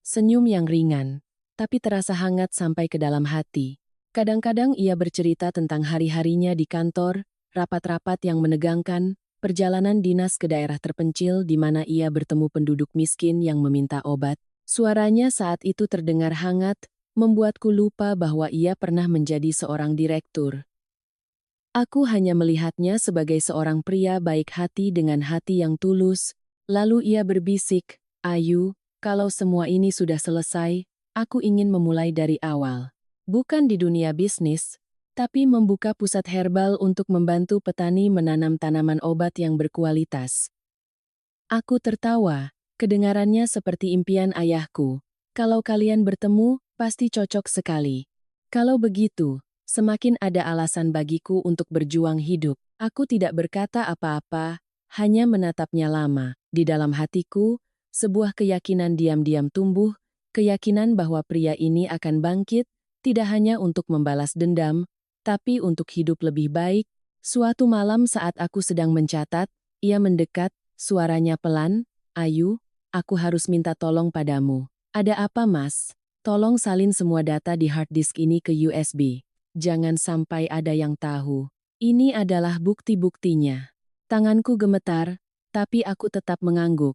Senyum yang ringan, tapi terasa hangat sampai ke dalam hati. Kadang-kadang ia bercerita tentang hari-harinya di kantor, rapat-rapat yang menegangkan, perjalanan dinas ke daerah terpencil di mana ia bertemu penduduk miskin yang meminta obat. Suaranya saat itu terdengar hangat, membuatku lupa bahwa ia pernah menjadi seorang direktur. Aku hanya melihatnya sebagai seorang pria baik hati dengan hati yang tulus, lalu ia berbisik, "Ayu, kalau semua ini sudah selesai, aku ingin memulai dari awal. Bukan di dunia bisnis, tapi membuka pusat herbal untuk membantu petani menanam tanaman obat yang berkualitas." Aku tertawa, kedengarannya seperti impian ayahku. "Kalau kalian bertemu, pasti cocok sekali. Kalau begitu, semakin ada alasan bagiku untuk berjuang hidup." Aku tidak berkata apa-apa, hanya menatapnya lama. Di dalam hatiku, sebuah keyakinan diam-diam tumbuh, keyakinan bahwa pria ini akan bangkit, tidak hanya untuk membalas dendam, tapi untuk hidup lebih baik. Suatu malam saat aku sedang mencatat, ia mendekat, suaranya pelan, "Ayu, aku harus minta tolong padamu." "Ada apa, Mas?" "Tolong salin semua data di hard disk ini ke USB. Jangan sampai ada yang tahu. Ini adalah bukti-buktinya." Tanganku gemetar, tapi aku tetap mengangguk.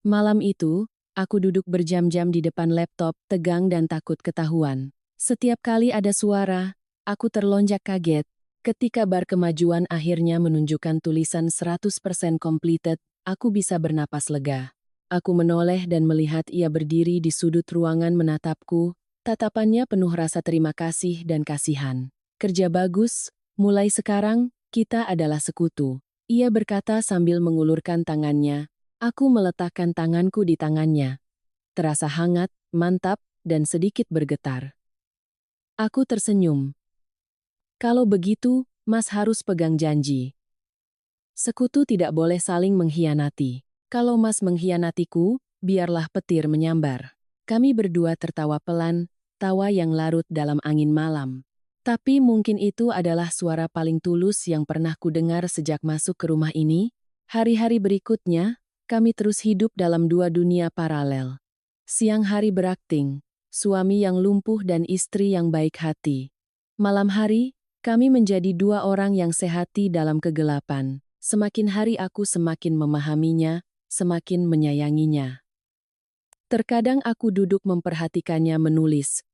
Malam itu, aku duduk berjam-jam di depan laptop, tegang dan takut ketahuan. Setiap kali ada suara, aku terlonjak kaget. Ketika bar kemajuan akhirnya menunjukkan tulisan 100% completed, aku bisa bernapas lega. Aku menoleh dan melihat ia berdiri di sudut ruangan menatapku, tatapannya penuh rasa terima kasih dan kasihan. "Kerja bagus, mulai sekarang, kita adalah sekutu," ia berkata sambil mengulurkan tangannya. Aku meletakkan tanganku di tangannya. Terasa hangat, mantap, dan sedikit bergetar. Aku tersenyum. "Kalau begitu, Mas harus pegang janji. Sekutu tidak boleh saling mengkhianati. Kalau Mas mengkhianatiku, biarlah petir menyambar." Kami berdua tertawa pelan, tawa yang larut dalam angin malam. Tapi mungkin itu adalah suara paling tulus yang pernah kudengar sejak masuk ke rumah ini. Hari-hari berikutnya, kami terus hidup dalam dua dunia paralel. Siang hari berakting, suami yang lumpuh dan istri yang baik hati. Malam hari, kami menjadi dua orang yang sehati dalam kegelapan. Semakin hari aku semakin memahaminya, semakin menyayanginya. Terkadang aku duduk memperhatikannya menulis.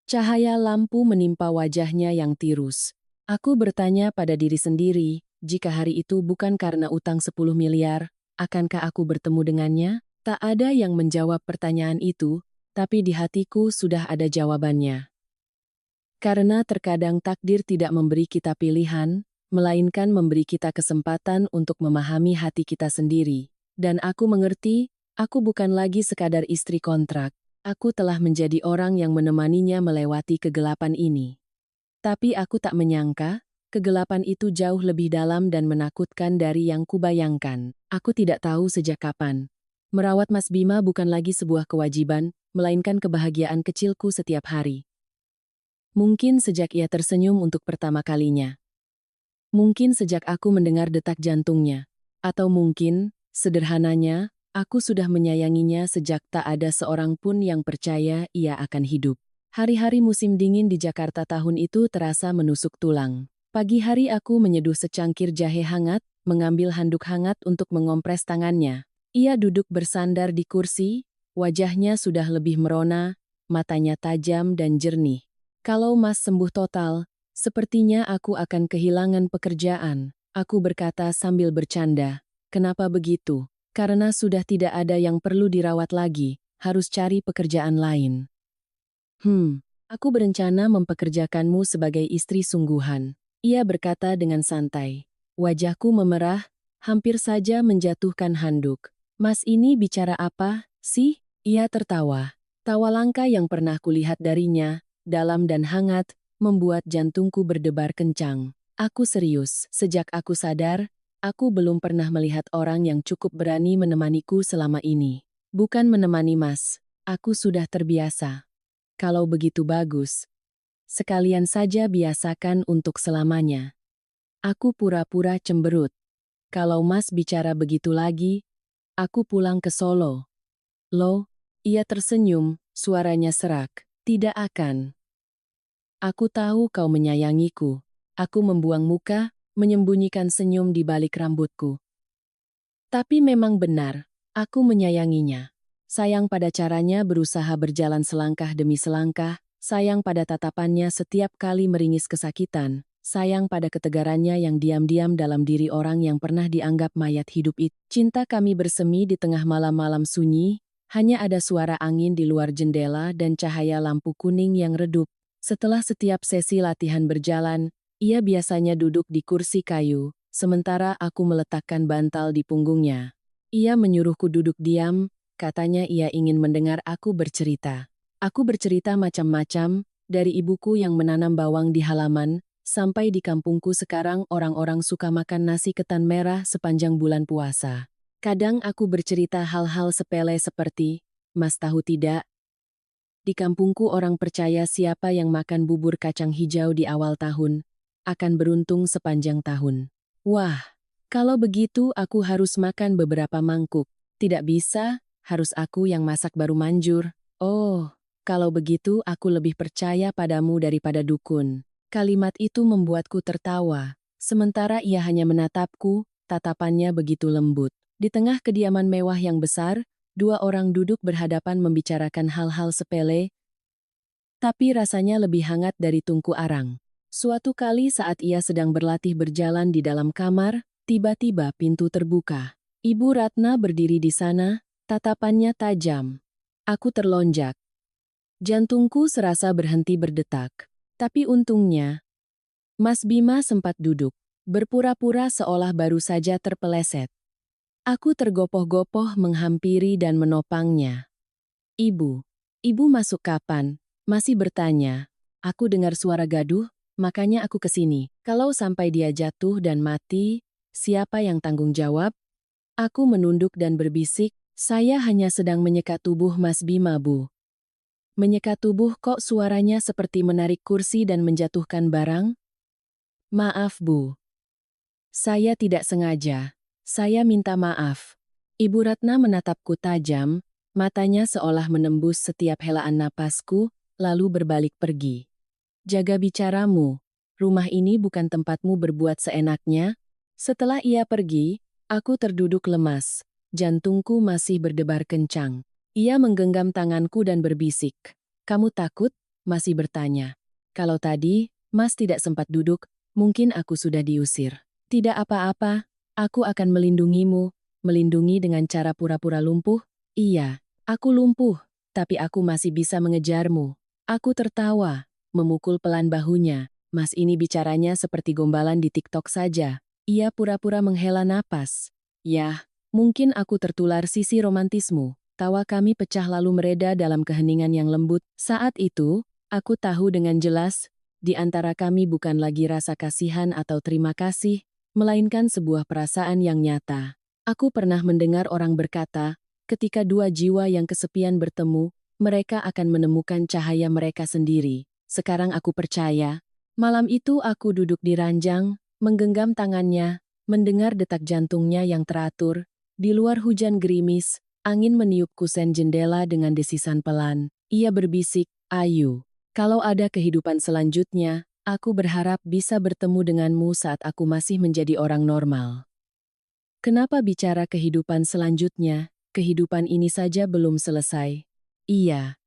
Cahaya lampu menimpa wajahnya yang tirus. Aku bertanya pada diri sendiri, jika hari itu bukan karena utang 10 miliar, akankah aku bertemu dengannya? Tak ada yang menjawab pertanyaan itu, tapi di hatiku sudah ada jawabannya. Karena terkadang takdir tidak memberi kita pilihan, melainkan memberi kita kesempatan untuk memahami hati kita sendiri. Dan aku mengerti, aku bukan lagi sekadar istri kontrak. Aku telah menjadi orang yang menemaninya melewati kegelapan ini. Tapi aku tak menyangka, kegelapan itu jauh lebih dalam dan menakutkan dari yang kubayangkan. Aku tidak tahu sejak kapan. Merawat Mas Bima bukan lagi sebuah kewajiban, melainkan kebahagiaan kecilku setiap hari. Mungkin sejak ia tersenyum untuk pertama kalinya. Mungkin sejak aku mendengar detak jantungnya. Atau mungkin, sederhananya, aku sudah menyayanginya sejak tak ada seorang pun yang percaya ia akan hidup. Hari-hari musim dingin di Jakarta tahun itu terasa menusuk tulang. Pagi hari aku menyeduh secangkir jahe hangat, mengambil handuk hangat untuk mengompres tangannya. Ia duduk bersandar di kursi, wajahnya sudah lebih merona, matanya tajam dan jernih. "Kalau Mas sembuh total, sepertinya aku akan kehilangan pekerjaan," aku berkata sambil bercanda. "Kenapa begitu?" "Karena sudah tidak ada yang perlu dirawat lagi, harus cari pekerjaan lain." Aku berencana mempekerjakanmu sebagai istri sungguhan," ia berkata dengan santai. Wajahku memerah, hampir saja menjatuhkan handuk. "Mas ini bicara apa, sih?" Ia tertawa. Tawa langka yang pernah kulihat darinya, dalam dan hangat, membuat jantungku berdebar kencang. "Aku serius. Sejak aku sadar, aku belum pernah melihat orang yang cukup berani menemaniku selama ini. Bukan menemani Mas, aku sudah terbiasa." "Kalau begitu bagus. Sekalian saja biasakan untuk selamanya." Aku pura-pura cemberut. "Kalau Mas bicara begitu lagi, Aku pulang ke Solo. Lo, ia tersenyum, suaranya serak. Tidak akan. Aku tahu kau menyayangiku. Aku membuang muka, menyembunyikan senyum di balik rambutku. Tapi memang benar, aku menyayanginya. Sayang pada caranya berusaha berjalan selangkah demi selangkah, sayang pada tatapannya setiap kali meringis kesakitan, sayang pada ketegarannya yang diam-diam dalam diri orang yang pernah dianggap mayat hidup itu. Cinta kami bersemi di tengah malam-malam sunyi, hanya ada suara angin di luar jendela dan cahaya lampu kuning yang redup. Setelah setiap sesi latihan berjalan, ia biasanya duduk di kursi kayu, sementara aku meletakkan bantal di punggungnya. Ia menyuruhku duduk diam, katanya ia ingin mendengar aku bercerita. Aku bercerita macam-macam, dari ibuku yang menanam bawang di halaman, sampai di kampungku sekarang orang-orang suka makan nasi ketan merah sepanjang bulan puasa. Kadang aku bercerita hal-hal sepele seperti, Mas tahu tidak? Di kampungku orang percaya siapa yang makan bubur kacang hijau di awal tahun, akan beruntung sepanjang tahun. Wah, kalau begitu aku harus makan beberapa mangkuk. Tidak bisa, harus aku yang masak baru manjur. Oh, kalau begitu aku lebih percaya padamu daripada dukun. Kalimat itu membuatku tertawa, sementara ia hanya menatapku, tatapannya begitu lembut. Di tengah kediaman mewah yang besar, dua orang duduk berhadapan membicarakan hal-hal sepele, tapi rasanya lebih hangat dari tungku arang. Suatu kali saat ia sedang berlatih berjalan di dalam kamar, tiba-tiba pintu terbuka. Ibu Ratna berdiri di sana, tatapannya tajam. Aku terlonjak. Jantungku serasa berhenti berdetak. Tapi untungnya, Mas Bima sempat duduk, berpura-pura seolah baru saja terpeleset. Aku tergopoh-gopoh menghampiri dan menopangnya. Ibu, ibu masuk kapan? Masih bertanya. Aku dengar suara gaduh, makanya aku kesini. Kalau sampai dia jatuh dan mati, siapa yang tanggung jawab? Aku menunduk dan berbisik, saya hanya sedang menyeka tubuh Mas Bima, Bu. Menyeka tubuh kok suaranya seperti menarik kursi dan menjatuhkan barang? Maaf, Bu. Saya tidak sengaja. Saya minta maaf. Ibu Ratna menatapku tajam, matanya seolah menembus setiap helaan napasku, lalu berbalik pergi. Jaga bicaramu. Rumah ini bukan tempatmu berbuat seenaknya. Setelah ia pergi, aku terduduk lemas. Jantungku masih berdebar kencang. Ia menggenggam tanganku dan berbisik. Kamu takut? Masih bertanya. Kalau tadi, Mas tidak sempat duduk, mungkin aku sudah diusir. Tidak apa-apa, aku akan melindungimu. Melindungi dengan cara pura-pura lumpuh? Iya, aku lumpuh, tapi aku masih bisa mengejarmu. Aku tertawa, memukul pelan bahunya. Mas ini bicaranya seperti gombalan di TikTok saja. Ia pura-pura menghela napas. Yah, mungkin aku tertular sisi romantismu. Tawa kami pecah lalu mereda dalam keheningan yang lembut. Saat itu, aku tahu dengan jelas, di antara kami bukan lagi rasa kasihan atau terima kasih, melainkan sebuah perasaan yang nyata. Aku pernah mendengar orang berkata, ketika dua jiwa yang kesepian bertemu, mereka akan menemukan cahaya mereka sendiri. Sekarang aku percaya. Malam itu aku duduk di ranjang, menggenggam tangannya, mendengar detak jantungnya yang teratur. Di luar hujan gerimis, angin meniup kusen jendela dengan desisan pelan. Ia berbisik, Ayu, kalau ada kehidupan selanjutnya, aku berharap bisa bertemu denganmu saat aku masih menjadi orang normal. Kenapa bicara kehidupan selanjutnya? Kehidupan ini saja belum selesai. Iya.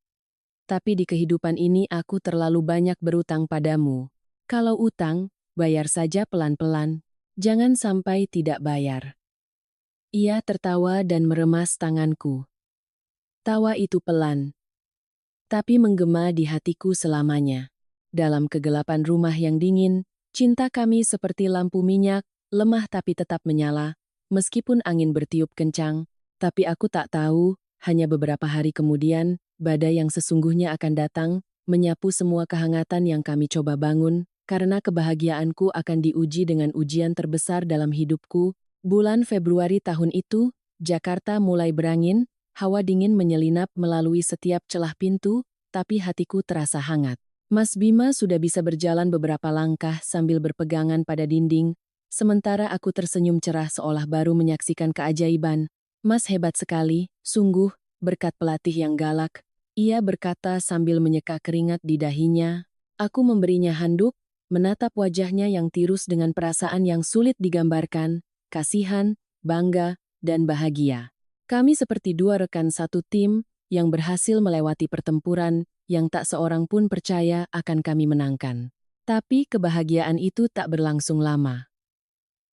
Tapi di kehidupan ini aku terlalu banyak berutang padamu. Kalau utang, bayar saja pelan-pelan. Jangan sampai tidak bayar. Ia tertawa dan meremas tanganku. Tawa itu pelan, tapi menggema di hatiku selamanya. Dalam kegelapan rumah yang dingin, cinta kami seperti lampu minyak, lemah tapi tetap menyala. Meskipun angin bertiup kencang, tapi aku tak tahu, hanya beberapa hari kemudian, badai yang sesungguhnya akan datang, menyapu semua kehangatan yang kami coba bangun, karena kebahagiaanku akan diuji dengan ujian terbesar dalam hidupku. Bulan Februari tahun itu, Jakarta mulai berangin, hawa dingin menyelinap melalui setiap celah pintu, tapi hatiku terasa hangat. Mas Bima sudah bisa berjalan beberapa langkah sambil berpegangan pada dinding, sementara aku tersenyum cerah seolah baru menyaksikan keajaiban. Mas hebat sekali, sungguh, berkat pelatih yang galak. Ia berkata sambil menyeka keringat di dahinya. Aku memberinya handuk, menatap wajahnya yang tirus dengan perasaan yang sulit digambarkan, kasihan, bangga, dan bahagia. Kami seperti dua rekan satu tim yang berhasil melewati pertempuran yang tak seorang pun percaya akan kami menangkan. Tapi kebahagiaan itu tak berlangsung lama.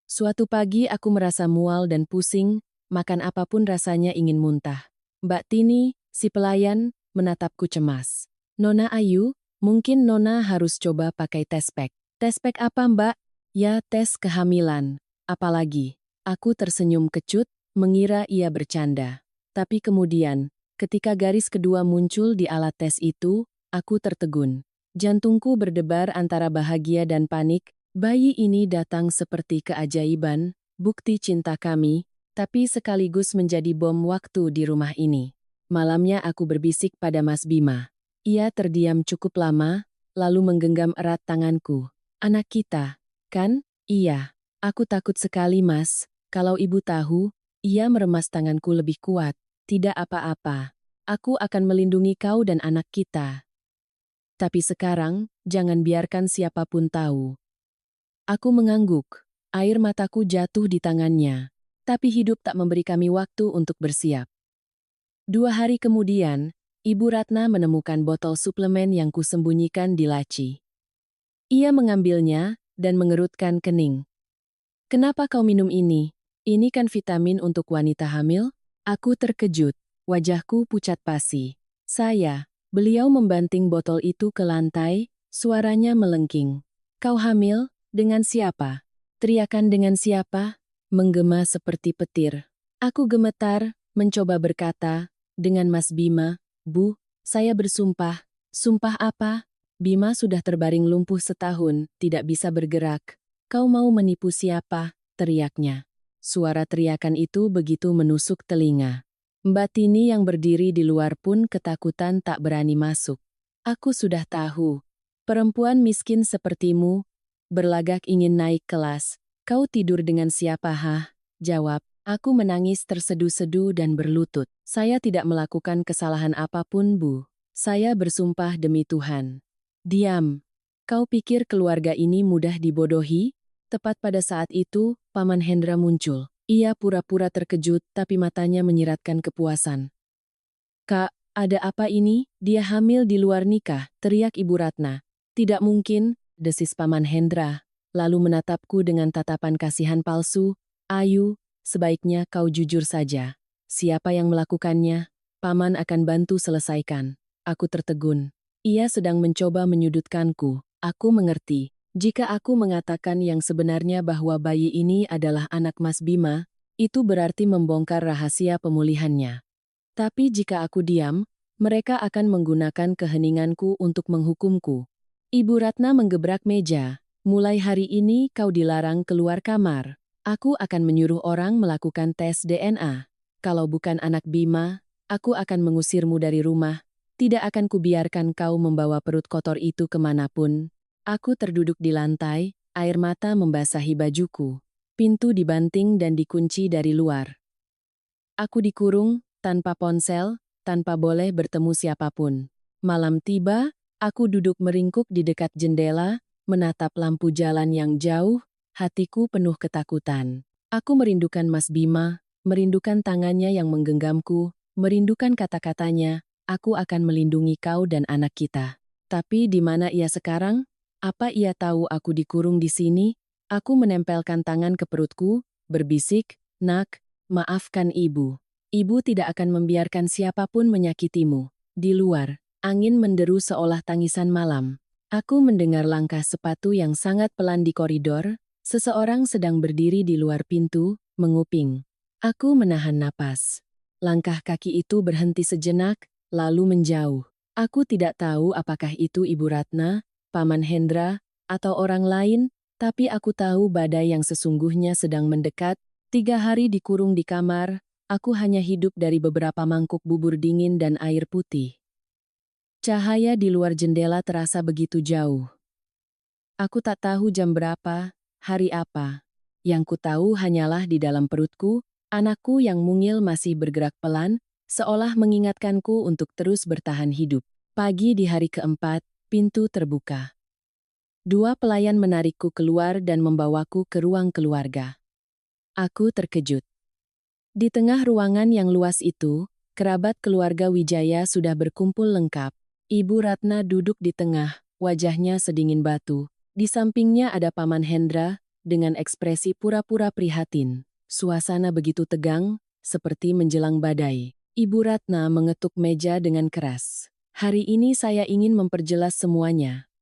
Suatu pagi aku merasa mual dan pusing, makan apapun rasanya ingin muntah. Mbak Tini, si pelayan, menatapku cemas. Nona Ayu, mungkin Nona harus coba pakai tes pack. Tes pack apa Mbak? Ya, tes kehamilan. Apalagi, aku tersenyum kecut, mengira ia bercanda. Tapi kemudian, ketika garis kedua muncul di alat tes itu, aku tertegun. Jantungku berdebar antara bahagia dan panik. Bayi ini datang seperti keajaiban, bukti cinta kami, tapi sekaligus menjadi bom waktu di rumah ini. Malamnya aku berbisik pada Mas Bima. Ia terdiam cukup lama, lalu menggenggam erat tanganku. Anak kita, kan? Iya. Aku takut sekali Mas, kalau ibu tahu, ia meremas tanganku lebih kuat. Tidak apa-apa. Aku akan melindungi kau dan anak kita. Tapi sekarang, jangan biarkan siapapun tahu. Aku mengangguk, air mataku jatuh di tangannya, tapi hidup tak memberi kami waktu untuk bersiap. 2 hari kemudian, Ibu Ratna menemukan botol suplemen yang kusembunyikan di laci. Ia mengambilnya dan mengerutkan kening. Kenapa kau minum ini? Ini kan vitamin untuk wanita hamil? Aku terkejut, wajahku pucat pasi. Beliau membanting botol itu ke lantai, suaranya melengking. Kau hamil? Dengan siapa? Teriakan dengan siapa? Menggema seperti petir. Aku gemetar, mencoba berkata, dengan Mas Bima, Bu, saya bersumpah. Sumpah apa? Bima sudah terbaring lumpuh setahun, tidak bisa bergerak. Kau mau menipu siapa? Teriaknya. Suara teriakan itu begitu menusuk telinga. Mbak Tini yang berdiri di luar pun ketakutan tak berani masuk. Aku sudah tahu. Perempuan miskin sepertimu, berlagak ingin naik kelas. Kau tidur dengan siapa Jawab, aku menangis tersedu-sedu dan berlutut. Saya tidak melakukan kesalahan apapun Bu. Saya bersumpah demi Tuhan. Diam. Kau pikir keluarga ini mudah dibodohi? Tepat pada saat itu, Paman Hendra muncul. Ia pura-pura terkejut tapi matanya menyiratkan kepuasan. Kak, ada apa ini? Dia hamil di luar nikah, teriak Ibu Ratna. Tidak mungkin, desis Paman Hendra, lalu menatapku dengan tatapan kasihan palsu. Ayu, sebaiknya kau jujur saja. Siapa yang melakukannya? Paman akan bantu selesaikan. Aku tertegun. Ia sedang mencoba menyudutkanku. Aku mengerti. Jika aku mengatakan yang sebenarnya bahwa bayi ini adalah anak Mas Bima, itu berarti membongkar rahasia pemulihannya. Tapi jika aku diam, mereka akan menggunakan keheninganku untuk menghukumku. Ibu Ratna menggebrak meja. Mulai hari ini kau dilarang keluar kamar. Aku akan menyuruh orang melakukan tes DNA. Kalau bukan anak Bima, aku akan mengusirmu dari rumah. Tidak akan kubiarkan kau membawa perut kotor itu kemanapun. Aku terduduk di lantai, air mata membasahi bajuku. Pintu dibanting dan dikunci dari luar. Aku dikurung, tanpa ponsel, tanpa boleh bertemu siapapun. Malam tiba, aku duduk meringkuk di dekat jendela, menatap lampu jalan yang jauh, hatiku penuh ketakutan. Aku merindukan Mas Bima, merindukan tangannya yang menggenggamku, merindukan kata-katanya, aku akan melindungi kau dan anak kita. Tapi di mana ia sekarang? Apa ia tahu aku dikurung di sini? Aku menempelkan tangan ke perutku, berbisik, Nak, maafkan ibu. Ibu tidak akan membiarkan siapapun menyakitimu. Di luar, angin menderu seolah tangisan malam. Aku mendengar langkah sepatu yang sangat pelan di koridor, seseorang sedang berdiri di luar pintu, menguping. Aku menahan napas. Langkah kaki itu berhenti sejenak, lalu menjauh. Aku tidak tahu apakah itu Ibu Ratna, Paman Hendra, atau orang lain, tapi aku tahu badai yang sesungguhnya sedang mendekat. 3 hari dikurung di kamar, aku hanya hidup dari beberapa mangkuk bubur dingin dan air putih. Cahaya di luar jendela terasa begitu jauh. Aku tak tahu jam berapa, hari apa. Yang ku tahu hanyalah di dalam perutku, Anakku yang mungil masih bergerak pelan, seolah mengingatkanku untuk terus bertahan hidup. Pagi di hari keempat, pintu terbuka. Dua pelayan menarikku keluar dan membawaku ke ruang keluarga. Aku terkejut. Di tengah ruangan yang luas itu, kerabat keluarga Wijaya sudah berkumpul lengkap. Ibu Ratna duduk di tengah, wajahnya sedingin batu. Di sampingnya ada Paman Hendra, dengan ekspresi pura-pura prihatin. Suasana begitu tegang, seperti menjelang badai. Ibu Ratna mengetuk meja dengan keras. Hari ini saya ingin memperjelas semuanya.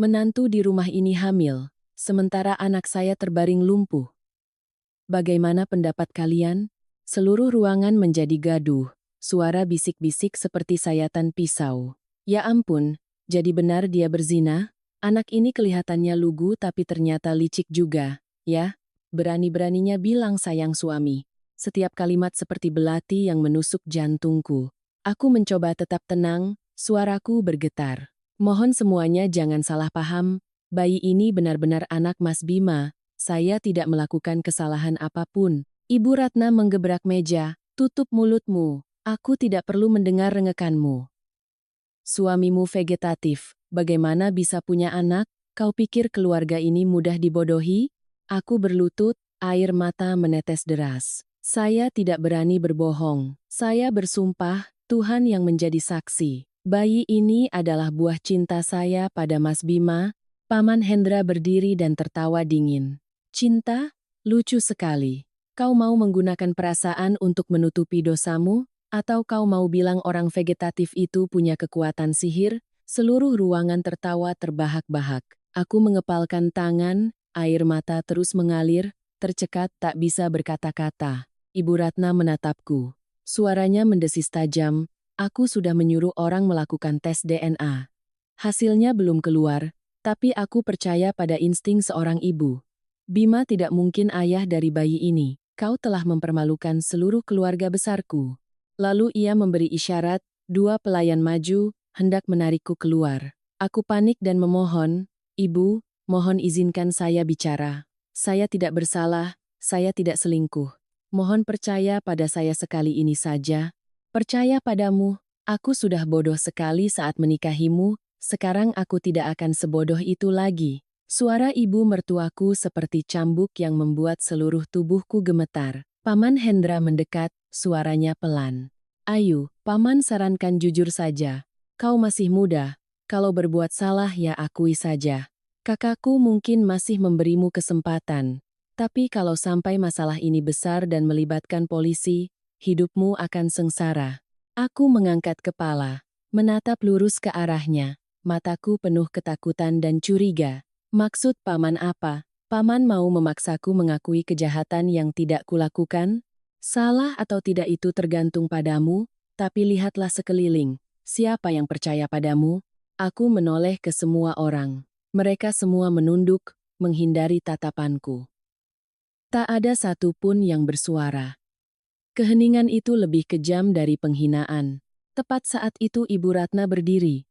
Menantu di rumah ini hamil, sementara anak saya terbaring lumpuh. Bagaimana pendapat kalian? Seluruh ruangan menjadi gaduh, suara bisik-bisik seperti sayatan pisau. Ya ampun, jadi benar dia berzina? Anak ini kelihatannya lugu tapi ternyata licik juga, ya? Berani-beraninya bilang sayang suami. Setiap kalimat seperti belati yang menusuk jantungku. Aku mencoba tetap tenang, suaraku bergetar. Mohon semuanya jangan salah paham, bayi ini benar-benar anak Mas Bima. Saya tidak melakukan kesalahan apapun. Ibu Ratna menggebrak meja, tutup mulutmu. Aku tidak perlu mendengar rengekanmu. Suamimu vegetatif, bagaimana bisa punya anak? Kau pikir keluarga ini mudah dibodohi? Aku berlutut, air mata menetes deras. Saya tidak berani berbohong. Saya bersumpah, Tuhan yang menjadi saksi. Bayi ini adalah buah cinta saya pada Mas Bima. Paman Hendra berdiri dan tertawa dingin. Cinta? Lucu sekali. Kau mau menggunakan perasaan untuk menutupi dosamu? Atau kau mau bilang orang vegetatif itu punya kekuatan sihir? Seluruh ruangan tertawa terbahak-bahak. Aku mengepalkan tangan, air mata terus mengalir, tercekat tak bisa berkata-kata. Ibu Ratna menatapku. Suaranya mendesis tajam, aku sudah menyuruh orang melakukan tes DNA. Hasilnya belum keluar, tapi aku percaya pada insting seorang ibu. Bima tidak mungkin ayah dari bayi ini. Kau telah mempermalukan seluruh keluarga besarku. Lalu ia memberi isyarat, dua pelayan maju, hendak menarikku keluar. Aku panik dan memohon, Ibu, mohon izinkan saya bicara. Saya tidak bersalah, saya tidak selingkuh. Mohon percaya pada saya sekali ini saja. Percaya padamu, aku sudah bodoh sekali saat menikahimu, sekarang aku tidak akan sebodoh itu lagi. Suara ibu mertuaku seperti cambuk yang membuat seluruh tubuhku gemetar. Paman Hendra mendekat, suaranya pelan. Ayu, Paman sarankan jujur saja. Kau masih muda, kalau berbuat salah ya akui saja. Kakakku mungkin masih memberimu kesempatan. Tapi kalau sampai masalah ini besar dan melibatkan polisi, hidupmu akan sengsara. Aku mengangkat kepala, menatap lurus ke arahnya. Mataku penuh ketakutan dan curiga. Maksud Paman apa? Paman mau memaksaku mengakui kejahatan yang tidak kulakukan? Salah atau tidak itu tergantung padamu, tapi lihatlah sekeliling. Siapa yang percaya padamu? Aku menoleh ke semua orang. Mereka semua menunduk, menghindari tatapanku. Tak ada satupun yang bersuara. Keheningan itu lebih kejam dari penghinaan. Tepat saat itu Ibu Ratna berdiri.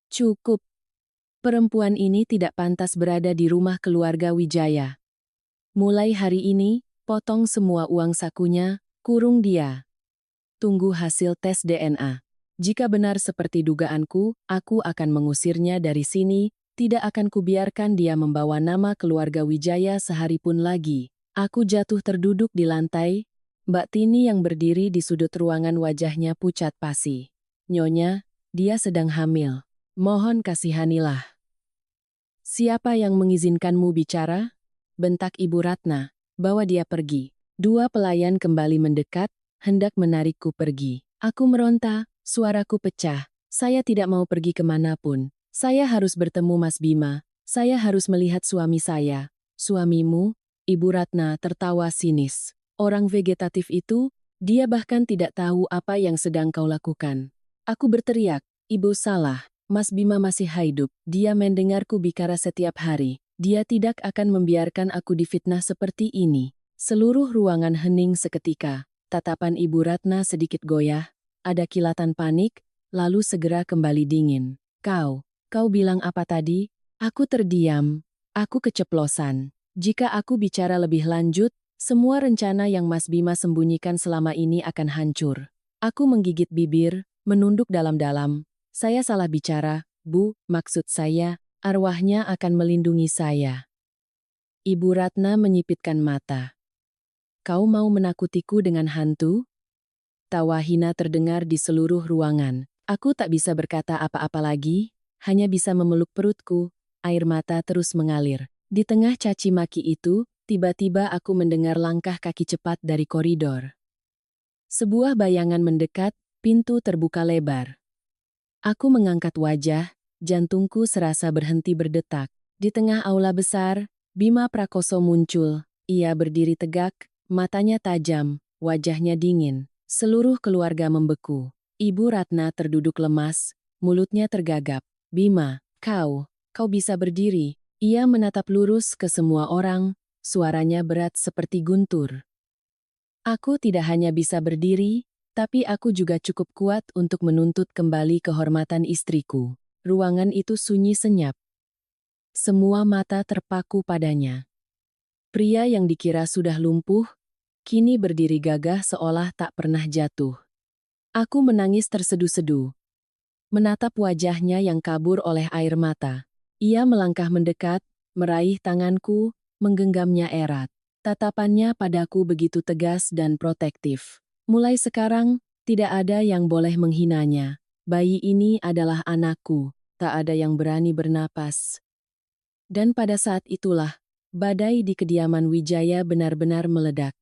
Cukup. Perempuan ini tidak pantas berada di rumah keluarga Wijaya. Mulai hari ini, potong semua uang sakunya, kurung dia. Tunggu hasil tes DNA. Jika benar seperti dugaanku, aku akan mengusirnya dari sini, tidak akan kubiarkan dia membawa nama keluarga Wijaya sehari pun lagi. Aku jatuh terduduk di lantai, Mbak Tini yang berdiri di sudut ruangan wajahnya pucat pasi. Nyonya, dia sedang hamil. Mohon kasihanilah. Siapa yang mengizinkanmu bicara? Bentak Ibu Ratna. Bawa dia pergi. Dua pelayan kembali mendekat, hendak menarikku pergi. Aku meronta, suaraku pecah. Saya tidak mau pergi kemanapun. Saya harus bertemu Mas Bima. Saya harus melihat suami saya. Suamimu? Ibu Ratna tertawa sinis. Orang vegetatif itu, dia bahkan tidak tahu apa yang sedang kau lakukan. Aku berteriak, Ibu salah. Mas Bima masih hidup, dia mendengarku bicara setiap hari. Dia tidak akan membiarkan aku difitnah seperti ini. Seluruh ruangan hening seketika. Tatapan Ibu Ratna sedikit goyah, ada kilatan panik, lalu segera kembali dingin. Kau bilang apa tadi? Aku terdiam. Aku keceplosan. Jika aku bicara lebih lanjut, Semua rencana yang Mas Bima sembunyikan selama ini akan hancur. Aku menggigit bibir, menunduk dalam-dalam. Saya salah bicara, Bu, maksud saya, arwahnya akan melindungi saya. Ibu Ratna menyipitkan mata. Kau mau menakutiku dengan hantu? Tawa hina terdengar di seluruh ruangan. Aku tak bisa berkata apa-apa lagi, hanya bisa memeluk perutku, air mata terus mengalir. Di tengah caci maki itu, tiba-tiba aku mendengar langkah kaki cepat dari koridor. Sebuah bayangan mendekat, pintu terbuka lebar. Aku mengangkat wajah, jantungku serasa berhenti berdetak. Di tengah aula besar, Bima Prakoso muncul. Ia berdiri tegak, matanya tajam, wajahnya dingin. Seluruh keluarga membeku. Ibu Ratna terduduk lemas, mulutnya tergagap. Bima, kau bisa berdiri. Ia menatap lurus ke semua orang, suaranya berat seperti guntur. Aku tidak hanya bisa berdiri, tapi aku juga cukup kuat untuk menuntut kembali kehormatan istriku. Ruangan itu sunyi senyap. Semua mata terpaku padanya. Pria yang dikira sudah lumpuh, kini berdiri gagah seolah tak pernah jatuh. Aku menangis tersedu-sedu. Menatap wajahnya yang kabur oleh air mata. Ia melangkah mendekat, meraih tanganku, menggenggamnya erat. Tatapannya padaku begitu tegas dan protektif. Mulai sekarang, tidak ada yang boleh menghinanya. Bayi ini adalah anakku, tak ada yang berani bernapas. Dan pada saat itulah, badai di kediaman Wijaya benar-benar meledak.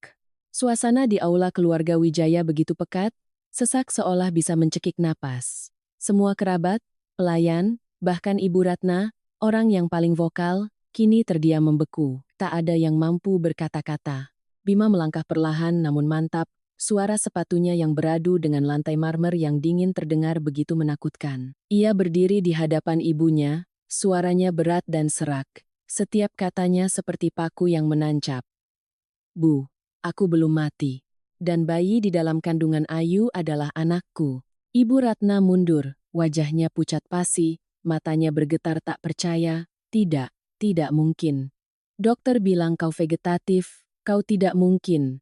Suasana di aula keluarga Wijaya begitu pekat, sesak seolah bisa mencekik napas. Semua kerabat, pelayan, bahkan Ibu Ratna, orang yang paling vokal, kini terdiam membeku. Tak ada yang mampu berkata-kata. Bima melangkah perlahan namun mantap, suara sepatunya yang beradu dengan lantai marmer yang dingin terdengar begitu menakutkan. Ia berdiri di hadapan ibunya, suaranya berat dan serak. Setiap katanya seperti paku yang menancap. Bu, aku belum mati. Dan bayi di dalam kandungan Ayu adalah anakku. Ibu Ratna mundur, wajahnya pucat pasi, matanya bergetar tak percaya. Tidak, tidak mungkin. Dokter bilang kau vegetatif, kau tidak mungkin.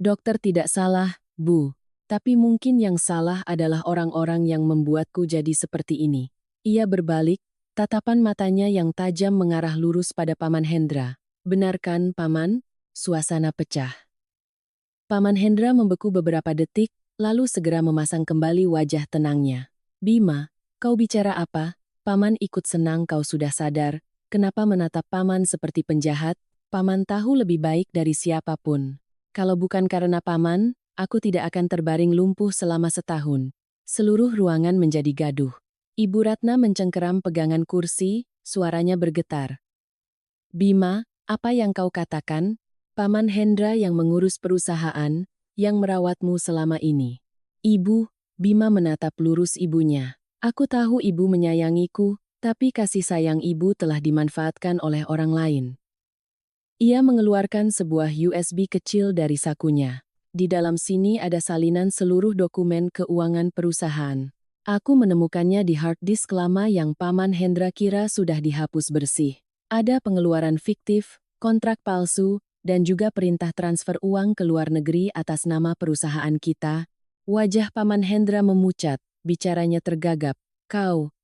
Dokter tidak salah, Bu. Tapi mungkin yang salah adalah orang-orang yang membuatku jadi seperti ini. Ia berbalik, tatapan matanya yang tajam mengarah lurus pada Paman Hendra. Benarkan, Paman? Suasana pecah. Paman Hendra membeku beberapa detik, lalu segera memasang kembali wajah tenangnya. Bima, kau bicara apa? Paman ikut senang kau sudah sadar. Kenapa menatap Paman seperti penjahat? Paman tahu lebih baik dari siapapun. Kalau bukan karena Paman, aku tidak akan terbaring lumpuh selama setahun. Seluruh ruangan menjadi gaduh. Ibu Ratna mencengkeram pegangan kursi, suaranya bergetar. Bima, apa yang kau katakan? Paman Hendra yang mengurus perusahaan, yang merawatmu selama ini. Ibu, Bima menatap lurus ibunya. Aku tahu ibu menyayangiku, tapi kasih sayang ibu telah dimanfaatkan oleh orang lain. Ia mengeluarkan sebuah USB kecil dari sakunya. Di dalam sini ada salinan seluruh dokumen keuangan perusahaan. Aku menemukannya di hard disk lama yang Paman Hendra kira sudah dihapus bersih. Ada pengeluaran fiktif, kontrak palsu, dan juga perintah transfer uang ke luar negeri atas nama perusahaan kita. Wajah Paman Hendra memucat, bicaranya tergagap. Kau,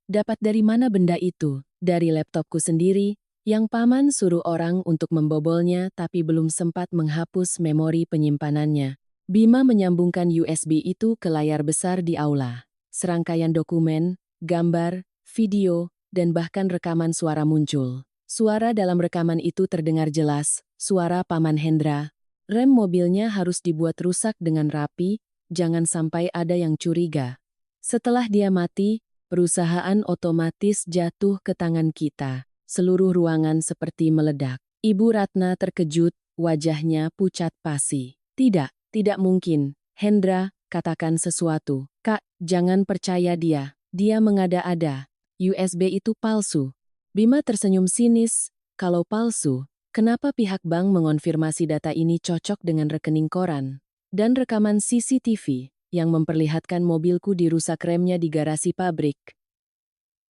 dapat dari mana benda itu? Dari laptopku sendiri, yang Paman suruh orang untuk membobolnya tapi belum sempat menghapus memori penyimpanannya. Bima menyambungkan USB itu ke layar besar di aula. Serangkaian dokumen, gambar, video, dan bahkan rekaman suara muncul. Suara dalam rekaman itu terdengar jelas, suara Paman Hendra. Rem mobilnya harus dibuat rusak dengan rapi, jangan sampai ada yang curiga. Setelah dia mati, perusahaan otomatis jatuh ke tangan kita. Seluruh ruangan seperti meledak. Ibu Ratna terkejut, wajahnya pucat pasi. Tidak mungkin. Hendra, katakan sesuatu. Kak, jangan percaya dia. Dia mengada-ada. USB itu palsu. Bima tersenyum sinis. Kalau palsu, kenapa pihak bank mengonfirmasi data ini cocok dengan rekening koran? Dan rekaman CCTV yang memperlihatkan mobilku dirusak remnya di garasi pabrik.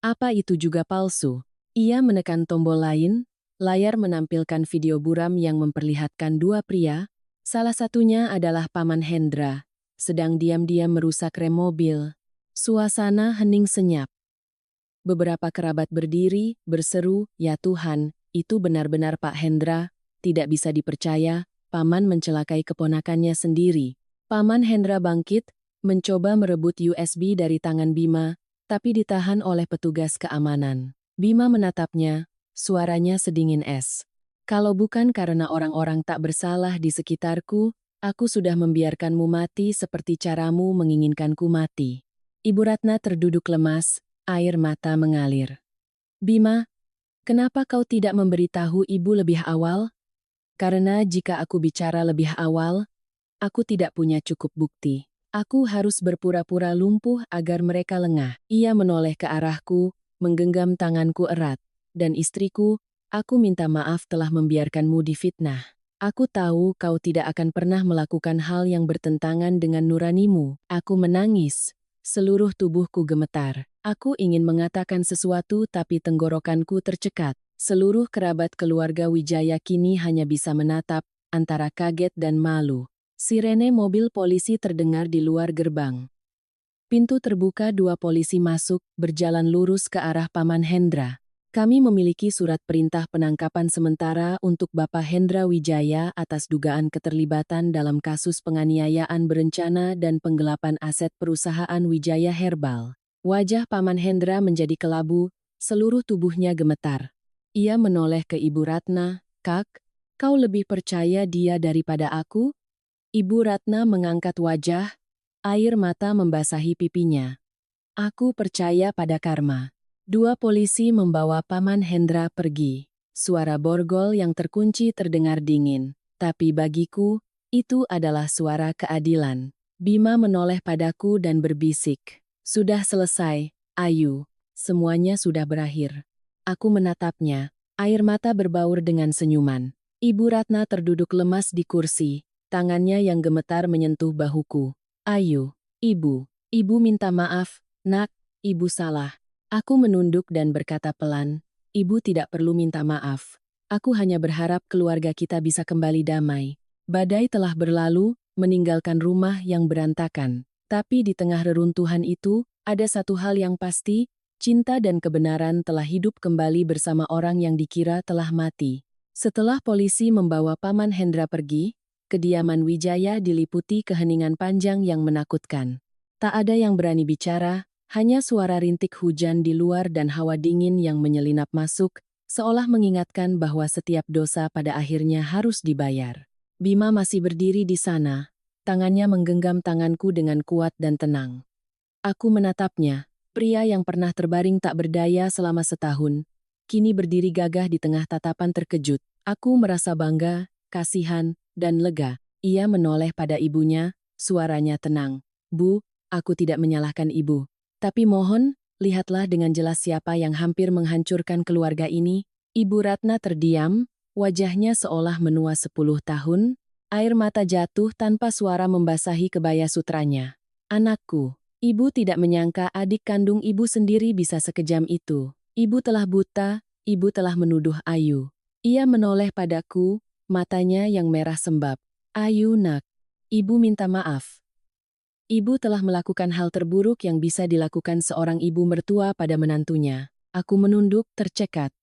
Apa itu juga palsu? Ia menekan tombol lain, Layar menampilkan video buram yang memperlihatkan dua pria, salah satunya adalah Paman Hendra, sedang diam-diam merusak rem mobil. Suasana hening senyap. Beberapa kerabat berdiri, berseru, "Ya Tuhan, itu benar-benar Pak Hendra, tidak bisa dipercaya, Paman mencelakai keponakannya sendiri." Paman Hendra bangkit, mencoba merebut USB dari tangan Bima, tapi ditahan oleh petugas keamanan. Bima menatapnya, suaranya sedingin es. "Kalau bukan karena orang-orang tak bersalah di sekitarku, aku sudah membiarkanmu mati seperti caramu menginginkanku mati." Ibu Ratna terduduk lemas, air mata mengalir. "Bima, kenapa kau tidak memberitahu ibu lebih awal?" "Karena jika aku bicara lebih awal, aku tidak punya cukup bukti. Aku harus berpura-pura lumpuh agar mereka lengah." Ia menoleh ke arahku, menggenggam tanganku erat. "Dan istriku, aku minta maaf telah membiarkanmu difitnah. Aku tahu kau tidak akan pernah melakukan hal yang bertentangan dengan nuranimu." Aku menangis. Seluruh tubuhku gemetar. Aku ingin mengatakan sesuatu tapi tenggorokanku tercekat. Seluruh kerabat keluarga Wijaya kini hanya bisa menatap, antara kaget dan malu. Sirene mobil polisi terdengar di luar gerbang. Pintu terbuka, dua polisi masuk, berjalan lurus ke arah Paman Hendra. "Kami memiliki surat perintah penangkapan sementara untuk Bapak Hendra Wijaya atas dugaan keterlibatan dalam kasus penganiayaan berencana dan penggelapan aset perusahaan Wijaya Herbal." Wajah Paman Hendra menjadi kelabu, seluruh tubuhnya gemetar. Ia menoleh ke Ibu Ratna, "Kak, kau lebih percaya dia daripada aku?" Ibu Ratna mengangkat wajah, air mata membasahi pipinya. "Aku percaya pada karma." Dua polisi membawa Paman Hendra pergi. Suara borgol yang terkunci terdengar dingin. Tapi bagiku, itu adalah suara keadilan. Bima menoleh padaku dan berbisik, "Sudah selesai, Ayu. Semuanya sudah berakhir." Aku menatapnya, air mata berbaur dengan senyuman. Ibu Ratna terduduk lemas di kursi. Tangannya yang gemetar menyentuh bahuku. "Ayu, ibu minta maaf, nak, ibu salah." Aku menunduk dan berkata pelan, "Ibu tidak perlu minta maaf. Aku hanya berharap keluarga kita bisa kembali damai." Badai telah berlalu, meninggalkan rumah yang berantakan. Tapi di tengah reruntuhan itu, ada satu hal yang pasti, cinta dan kebenaran telah hidup kembali bersama orang yang dikira telah mati. Setelah polisi membawa Paman Hendra pergi, kediaman Wijaya diliputi keheningan panjang yang menakutkan. Tak ada yang berani bicara, hanya suara rintik hujan di luar dan hawa dingin yang menyelinap masuk, seolah mengingatkan bahwa setiap dosa pada akhirnya harus dibayar. Bima masih berdiri di sana, tangannya menggenggam tanganku dengan kuat dan tenang. Aku menatapnya, pria yang pernah terbaring tak berdaya selama setahun, kini berdiri gagah di tengah tatapan terkejut. Aku merasa bangga, kasihan, dan lega. Ia menoleh pada ibunya, suaranya tenang. "Bu, aku tidak menyalahkan ibu. Tapi mohon, lihatlah dengan jelas siapa yang hampir menghancurkan keluarga ini." Ibu Ratna terdiam, wajahnya seolah menua 10 tahun, air mata jatuh tanpa suara membasahi kebaya sutranya. "Anakku." Ibu tidak menyangka adik kandung ibu sendiri bisa sekejam itu. Ibu telah buta, ibu telah menuduh Ayu. Ia menoleh padaku, matanya yang merah sembab. "Ayu nak, ibu minta maaf. Ibu telah melakukan hal terburuk yang bisa dilakukan seorang ibu mertua pada menantunya." Aku menunduk tercekat.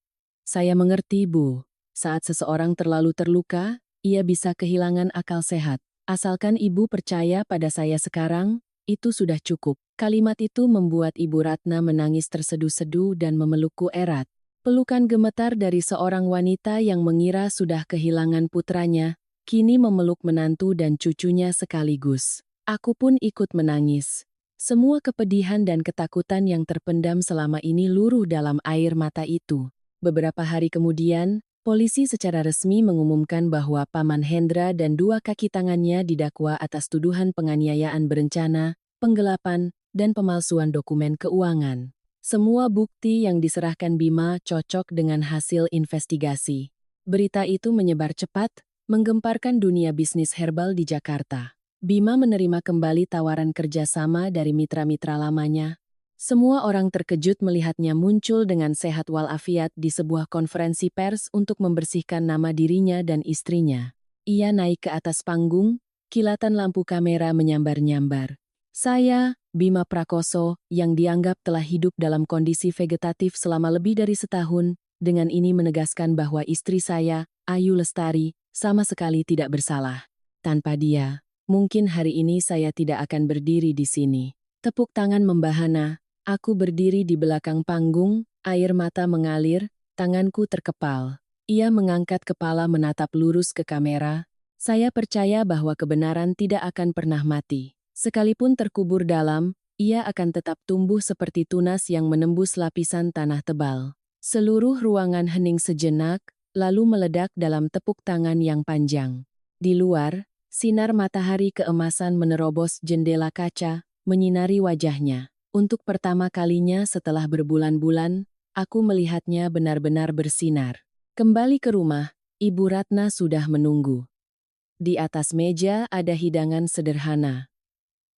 "Saya mengerti, Bu. Saat seseorang terlalu terluka, ia bisa kehilangan akal sehat. Asalkan ibu percaya pada saya sekarang, itu sudah cukup." Kalimat itu membuat Ibu Ratna menangis terseduh-seduh dan memelukku erat. Pelukan gemetar dari seorang wanita yang mengira sudah kehilangan putranya, kini memeluk menantu dan cucunya sekaligus. Aku pun ikut menangis. Semua kepedihan dan ketakutan yang terpendam selama ini luruh dalam air mata itu. Beberapa hari kemudian, polisi secara resmi mengumumkan bahwa Paman Hendra dan dua kaki tangannya didakwa atas tuduhan penganiayaan berencana, penggelapan, dan pemalsuan dokumen keuangan. Semua bukti yang diserahkan Bima cocok dengan hasil investigasi. Berita itu menyebar cepat, menggemparkan dunia bisnis herbal di Jakarta. Bima menerima kembali tawaran kerjasama dari mitra-mitra lamanya. Semua orang terkejut melihatnya muncul dengan sehat walafiat di sebuah konferensi pers untuk membersihkan nama dirinya dan istrinya. Ia naik ke atas panggung, kilatan lampu kamera menyambar-nyambar. Saya, Bima Prakoso, yang dianggap telah hidup dalam kondisi vegetatif selama lebih dari setahun, dengan ini menegaskan bahwa istri saya, Ayu Lestari, sama sekali tidak bersalah. Tanpa dia, mungkin hari ini saya tidak akan berdiri di sini. Tepuk tangan membahana, aku berdiri di belakang panggung, air mata mengalir, tanganku terkepal. Ia mengangkat kepala menatap lurus ke kamera. Saya percaya bahwa kebenaran tidak akan pernah mati. Sekalipun terkubur dalam, ia akan tetap tumbuh seperti tunas yang menembus lapisan tanah tebal. Seluruh ruangan hening sejenak, lalu meledak dalam tepuk tangan yang panjang. Di luar, sinar matahari keemasan menerobos jendela kaca, menyinari wajahnya. Untuk pertama kalinya setelah berbulan-bulan, aku melihatnya benar-benar bersinar. Kembali ke rumah, Ibu Ratna sudah menunggu. Di atas meja ada hidangan sederhana.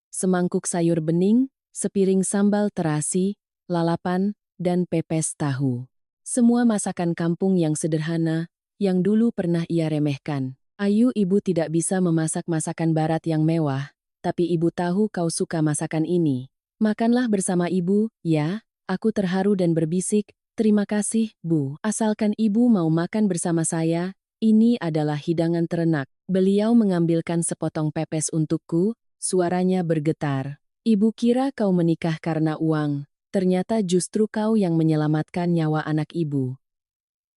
Semangkuk sayur bening, sepiring sambal terasi, lalapan, dan pepes tahu. Semua masakan kampung yang sederhana, yang dulu pernah ia remehkan. Ayu, ibu tidak bisa memasak masakan barat yang mewah, tapi ibu tahu kau suka masakan ini. Makanlah bersama ibu, ya. Aku terharu dan berbisik, terima kasih, Bu. Asalkan ibu mau makan bersama saya, ini adalah hidangan terenak. Beliau mengambilkan sepotong pepes untukku, suaranya bergetar. Ibu kira kau menikah karena uang, ternyata justru kau yang menyelamatkan nyawa anak ibu.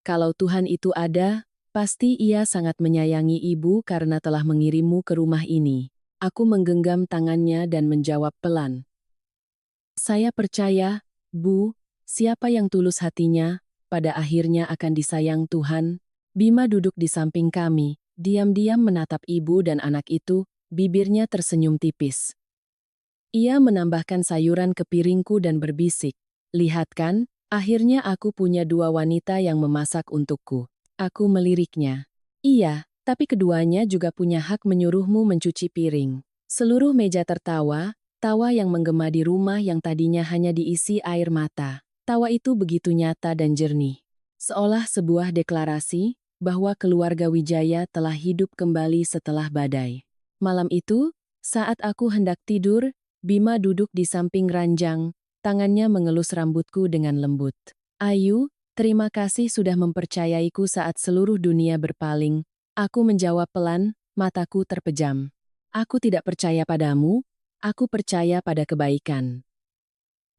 Kalau Tuhan itu ada, pasti ia sangat menyayangi ibu karena telah mengirimmu ke rumah ini. Aku menggenggam tangannya dan menjawab pelan. Saya percaya, Bu, siapa yang tulus hatinya, pada akhirnya akan disayang Tuhan. Bima duduk di samping kami, diam-diam menatap ibu dan anak itu, bibirnya tersenyum tipis. Ia menambahkan sayuran ke piringku dan berbisik. Lihat kan, akhirnya aku punya dua wanita yang memasak untukku. Aku meliriknya. Iya, tapi keduanya juga punya hak menyuruhmu mencuci piring. Seluruh meja tertawa, tawa yang menggema di rumah yang tadinya hanya diisi air mata. Tawa itu begitu nyata dan jernih. Seolah sebuah deklarasi bahwa keluarga Wijaya telah hidup kembali setelah badai. Malam itu, saat aku hendak tidur, Bima duduk di samping ranjang, tangannya mengelus rambutku dengan lembut. Ayu, terima kasih sudah mempercayaiku saat seluruh dunia berpaling. Aku menjawab pelan, mataku terpejam. Aku tidak percaya padamu, aku percaya pada kebaikan.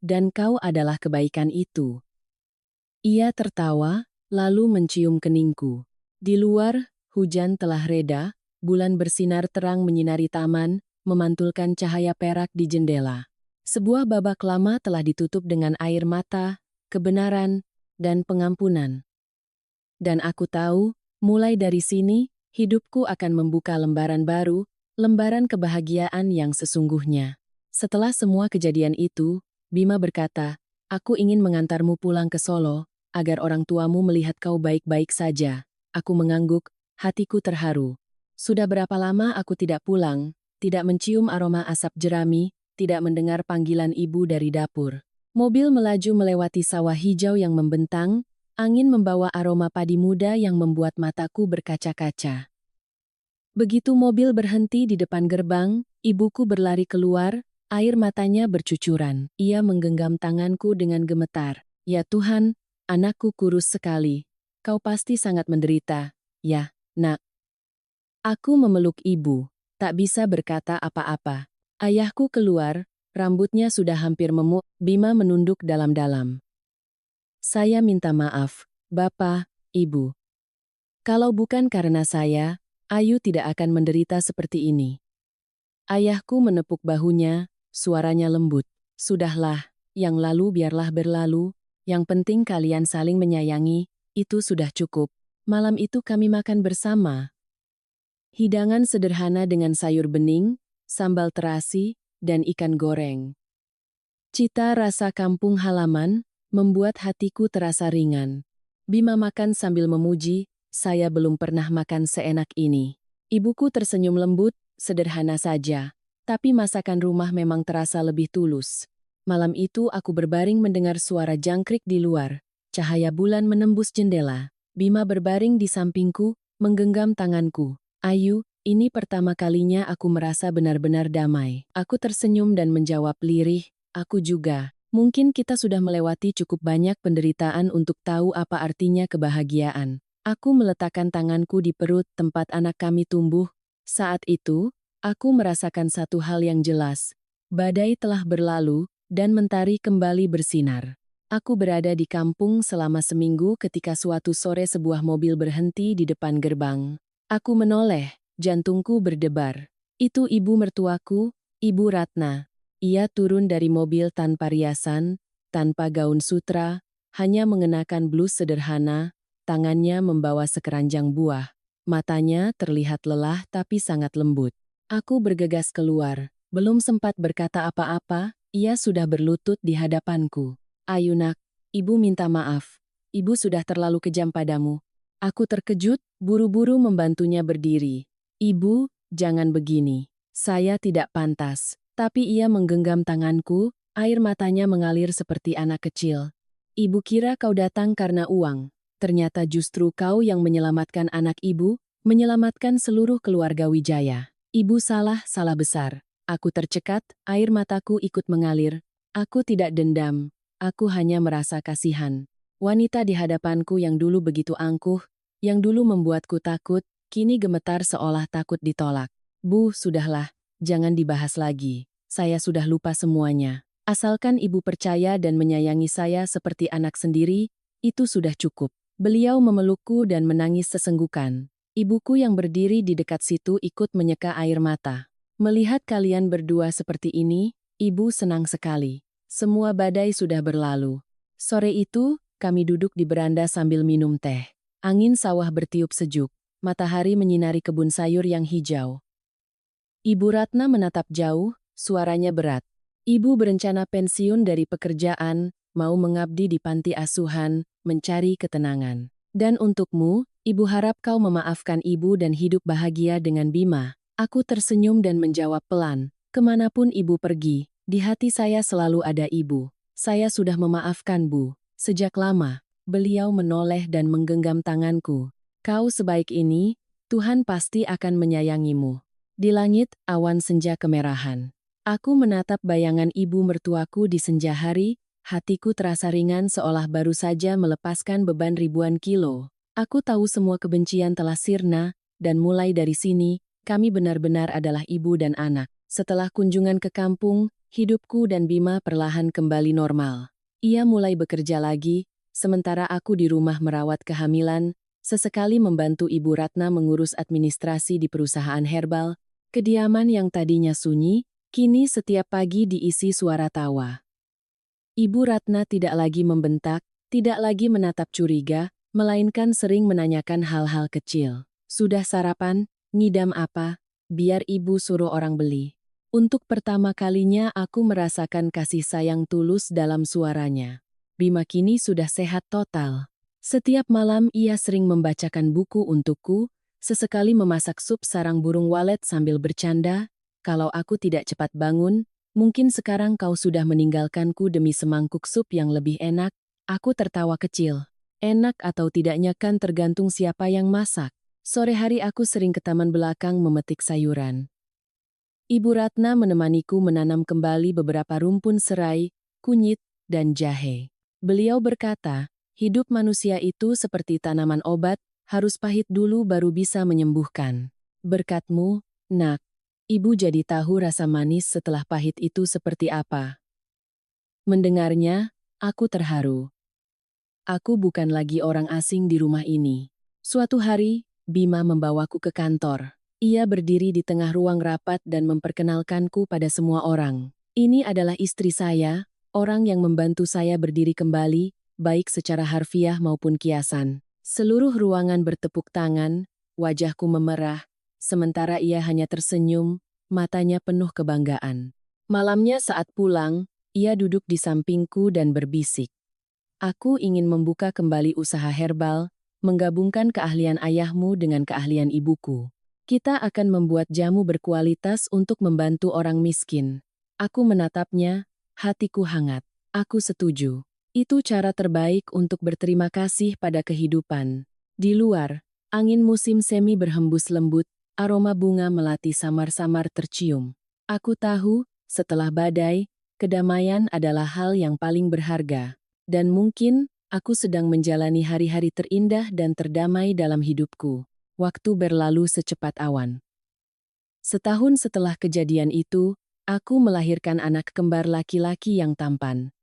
Dan kau adalah kebaikan itu. Ia tertawa, lalu mencium keningku. Di luar, hujan telah reda, bulan bersinar terang menyinari taman, memantulkan cahaya perak di jendela. Sebuah babak lama telah ditutup dengan air mata, kebenaran, dan pengampunan. Dan aku tahu, mulai dari sini, hidupku akan membuka lembaran baru, lembaran kebahagiaan yang sesungguhnya. Setelah semua kejadian itu, Bima berkata, aku ingin mengantarmu pulang ke Solo, agar orang tuamu melihat kau baik-baik saja. Aku mengangguk, hatiku terharu. Sudah berapa lama aku tidak pulang, tidak mencium aroma asap jerami, tidak mendengar panggilan ibu dari dapur. Mobil melaju melewati sawah hijau yang membentang, angin membawa aroma padi muda yang membuat mataku berkaca-kaca. Begitu mobil berhenti di depan gerbang, ibuku berlari keluar, air matanya bercucuran. Ia menggenggam tanganku dengan gemetar. Ya Tuhan, anakku kurus sekali. Kau pasti sangat menderita. Ya, nak. Aku memeluk ibu, tak bisa berkata apa-apa. Ayahku keluar, rambutnya sudah hampir memuk. Bima menunduk dalam-dalam. Saya minta maaf, Bapak, Ibu. Kalau bukan karena saya, Ayu tidak akan menderita seperti ini. Ayahku menepuk bahunya, suaranya lembut. Sudahlah, yang lalu biarlah berlalu, yang penting kalian saling menyayangi, itu sudah cukup. Malam itu kami makan bersama. Hidangan sederhana dengan sayur bening, sambal terasi, dan ikan goreng. Cita rasa kampung halaman membuat hatiku terasa ringan. Bima makan sambil memuji, saya belum pernah makan seenak ini. Ibuku tersenyum lembut, sederhana saja, tapi masakan rumah memang terasa lebih tulus. Malam itu aku berbaring mendengar suara jangkrik di luar. Cahaya bulan menembus jendela. Bima berbaring di sampingku, menggenggam tanganku. Ayu, ini pertama kalinya aku merasa benar-benar damai. Aku tersenyum dan menjawab lirih, aku juga. Mungkin kita sudah melewati cukup banyak penderitaan untuk tahu apa artinya kebahagiaan. Aku meletakkan tanganku di perut tempat anak kami tumbuh. Saat itu, aku merasakan satu hal yang jelas. Badai telah berlalu, dan mentari kembali bersinar. Aku berada di kampung selama seminggu ketika suatu sore sebuah mobil berhenti di depan gerbang. Aku menoleh, jantungku berdebar. Itu ibu mertuaku, Ibu Ratna. Ia turun dari mobil tanpa riasan, tanpa gaun sutra, hanya mengenakan blus sederhana, tangannya membawa sekeranjang buah. Matanya terlihat lelah tapi sangat lembut. Aku bergegas keluar. Belum sempat berkata apa-apa, ia sudah berlutut di hadapanku. Ayu nak, ibu minta maaf. Ibu sudah terlalu kejam padamu. Aku terkejut, buru-buru membantunya berdiri. Ibu, jangan begini. Saya tidak pantas. Tapi ia menggenggam tanganku, air matanya mengalir seperti anak kecil. Ibu kira kau datang karena uang. Ternyata justru kau yang menyelamatkan anak ibu, menyelamatkan seluruh keluarga Wijaya. Ibu salah besar. Aku tercekat, air mataku ikut mengalir. Aku tidak dendam, aku hanya merasa kasihan. Wanita di hadapanku yang dulu begitu angkuh, yang dulu membuatku takut, kini gemetar seolah takut ditolak. Bu, sudahlah, jangan dibahas lagi. Saya sudah lupa semuanya. Asalkan ibu percaya dan menyayangi saya seperti anak sendiri, itu sudah cukup. Beliau memelukku dan menangis sesenggukan. Ibuku yang berdiri di dekat situ ikut menyeka air mata. Melihat kalian berdua seperti ini, ibu senang sekali. Semua badai sudah berlalu. Sore itu, kami duduk di beranda sambil minum teh. Angin sawah bertiup sejuk. Matahari menyinari kebun sayur yang hijau. Ibu Ratna menatap jauh, suaranya berat. Ibu berencana pensiun dari pekerjaan, mau mengabdi di panti asuhan, mencari ketenangan. Dan untukmu, ibu harap kau memaafkan ibu dan hidup bahagia dengan Bima. Aku tersenyum dan menjawab pelan, kemanapun ibu pergi, di hati saya selalu ada ibu. Saya sudah memaafkan bu, sejak lama. Beliau menoleh dan menggenggam tanganku. Kau sebaik ini, Tuhan pasti akan menyayangimu. Di langit, awan senja kemerahan. Aku menatap bayangan ibu mertuaku di senja hari, hatiku terasa ringan seolah baru saja melepaskan beban ribuan kilo. Aku tahu semua kebencian telah sirna, dan mulai dari sini, kami benar-benar adalah ibu dan anak. Setelah kunjungan ke kampung, hidupku dan Bima perlahan kembali normal. Ia mulai bekerja lagi, sementara aku di rumah merawat kehamilan, sesekali membantu Ibu Ratna mengurus administrasi di perusahaan herbal. Kediaman yang tadinya sunyi, kini setiap pagi diisi suara tawa. Ibu Ratna tidak lagi membentak, tidak lagi menatap curiga, melainkan sering menanyakan hal-hal kecil. Sudah sarapan? Ngidam apa? Biar ibu suruh orang beli. Untuk pertama kalinya aku merasakan kasih sayang tulus dalam suaranya. Bima kini sudah sehat total. Setiap malam ia sering membacakan buku untukku, sesekali memasak sup sarang burung walet sambil bercanda, kalau aku tidak cepat bangun, mungkin sekarang kau sudah meninggalkanku demi semangkuk sup yang lebih enak. Aku tertawa kecil. Enak atau tidaknya kan tergantung siapa yang masak. Sore hari aku sering ke taman belakang memetik sayuran. Ibu Ratna menemaniku menanam kembali beberapa rumpun serai, kunyit, dan jahe. Beliau berkata, hidup manusia itu seperti tanaman obat, harus pahit dulu baru bisa menyembuhkan. Berkatmu, nak, ibu jadi tahu rasa manis setelah pahit itu seperti apa. Mendengarnya, aku terharu. Aku bukan lagi orang asing di rumah ini. Suatu hari, Bima membawaku ke kantor. Ia berdiri di tengah ruang rapat dan memperkenalkanku pada semua orang. Ini adalah istri saya, orang yang membantu saya berdiri kembali, baik secara harfiah maupun kiasan. Seluruh ruangan bertepuk tangan, wajahku memerah, sementara ia hanya tersenyum, matanya penuh kebanggaan. Malamnya saat pulang, ia duduk di sampingku dan berbisik. Aku ingin membuka kembali usaha herbal, menggabungkan keahlian ayahmu dengan keahlian ibuku. Kita akan membuat jamu berkualitas untuk membantu orang miskin. Aku menatapnya, Hatiku hangat. Aku setuju. Itu cara terbaik untuk berterima kasih pada kehidupan. Di luar, angin musim semi berhembus lembut, aroma bunga melati samar-samar tercium. Aku tahu, setelah badai, kedamaian adalah hal yang paling berharga. Dan mungkin, aku sedang menjalani hari-hari terindah dan terdamai dalam hidupku. Waktu berlalu secepat awan. Setahun setelah kejadian itu, aku melahirkan anak kembar laki-laki yang tampan.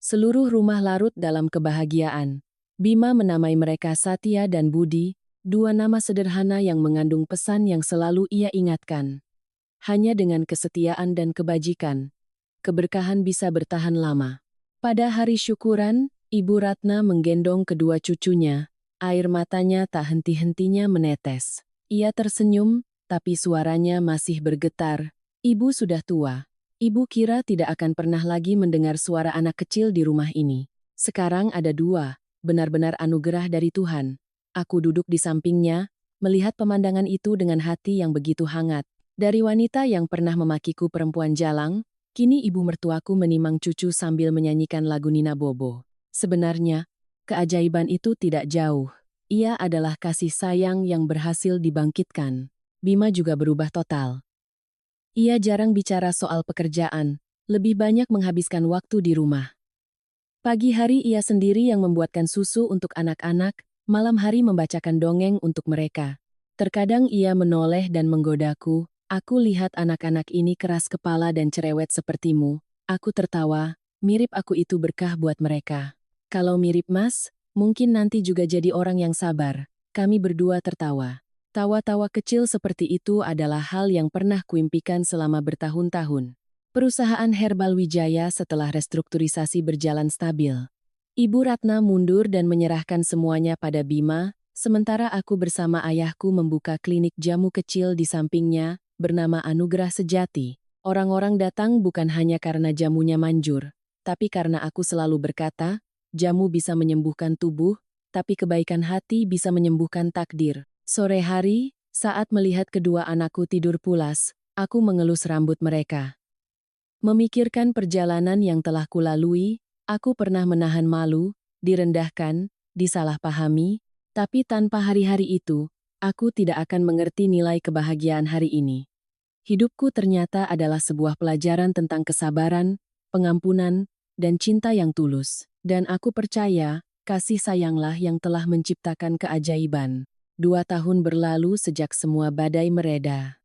Seluruh rumah larut dalam kebahagiaan. Bima menamai mereka Satya dan Budi, dua nama sederhana yang mengandung pesan yang selalu ia ingatkan. Hanya dengan kesetiaan dan kebajikan, keberkahan bisa bertahan lama. Pada hari syukuran, Ibu Ratna menggendong kedua cucunya, air matanya tak henti-hentinya menetes. Ia tersenyum, tapi suaranya masih bergetar. Ibu sudah tua. Ibu kira tidak akan pernah lagi mendengar suara anak kecil di rumah ini. Sekarang ada dua, benar-benar anugerah dari Tuhan. Aku duduk di sampingnya, melihat pemandangan itu dengan hati yang begitu hangat. Dari wanita yang pernah memakiku perempuan jalang, kini ibu mertuaku menimang cucu sambil menyanyikan lagu Nina Bobo. Sebenarnya, keajaiban itu tidak jauh. Ia adalah kasih sayang yang berhasil dibangkitkan. Bima juga berubah total. Ia jarang bicara soal pekerjaan, lebih banyak menghabiskan waktu di rumah. Pagi hari ia sendiri yang membuatkan susu untuk anak-anak, malam hari membacakan dongeng untuk mereka. Terkadang ia menoleh dan menggodaku, aku lihat anak-anak ini keras kepala dan cerewet sepertimu. Aku tertawa, mirip aku itu berkah buat mereka. Kalau mirip Mas, mungkin nanti juga jadi orang yang sabar. Kami berdua tertawa. Tawa-tawa kecil seperti itu adalah hal yang pernah kuimpikan selama bertahun-tahun. Perusahaan Herbal Wijaya setelah restrukturisasi berjalan stabil. Ibu Ratna mundur dan menyerahkan semuanya pada Bima, sementara aku bersama ayahku membuka klinik jamu kecil di sampingnya, bernama Anugerah Sejati. Orang-orang datang bukan hanya karena jamunya manjur, tapi karena aku selalu berkata, jamu bisa menyembuhkan tubuh, tapi kebaikan hati bisa menyembuhkan takdir. Sore hari, saat melihat kedua anakku tidur pulas, aku mengelus rambut mereka. Memikirkan perjalanan yang telah kulalui, aku pernah menahan malu, direndahkan, disalahpahami, tapi tanpa hari-hari itu, aku tidak akan mengerti nilai kebahagiaan hari ini. Hidupku ternyata adalah sebuah pelajaran tentang kesabaran, pengampunan, dan cinta yang tulus. Dan aku percaya, kasih sayanglah yang telah menciptakan keajaiban. 2 tahun berlalu sejak semua badai mereda.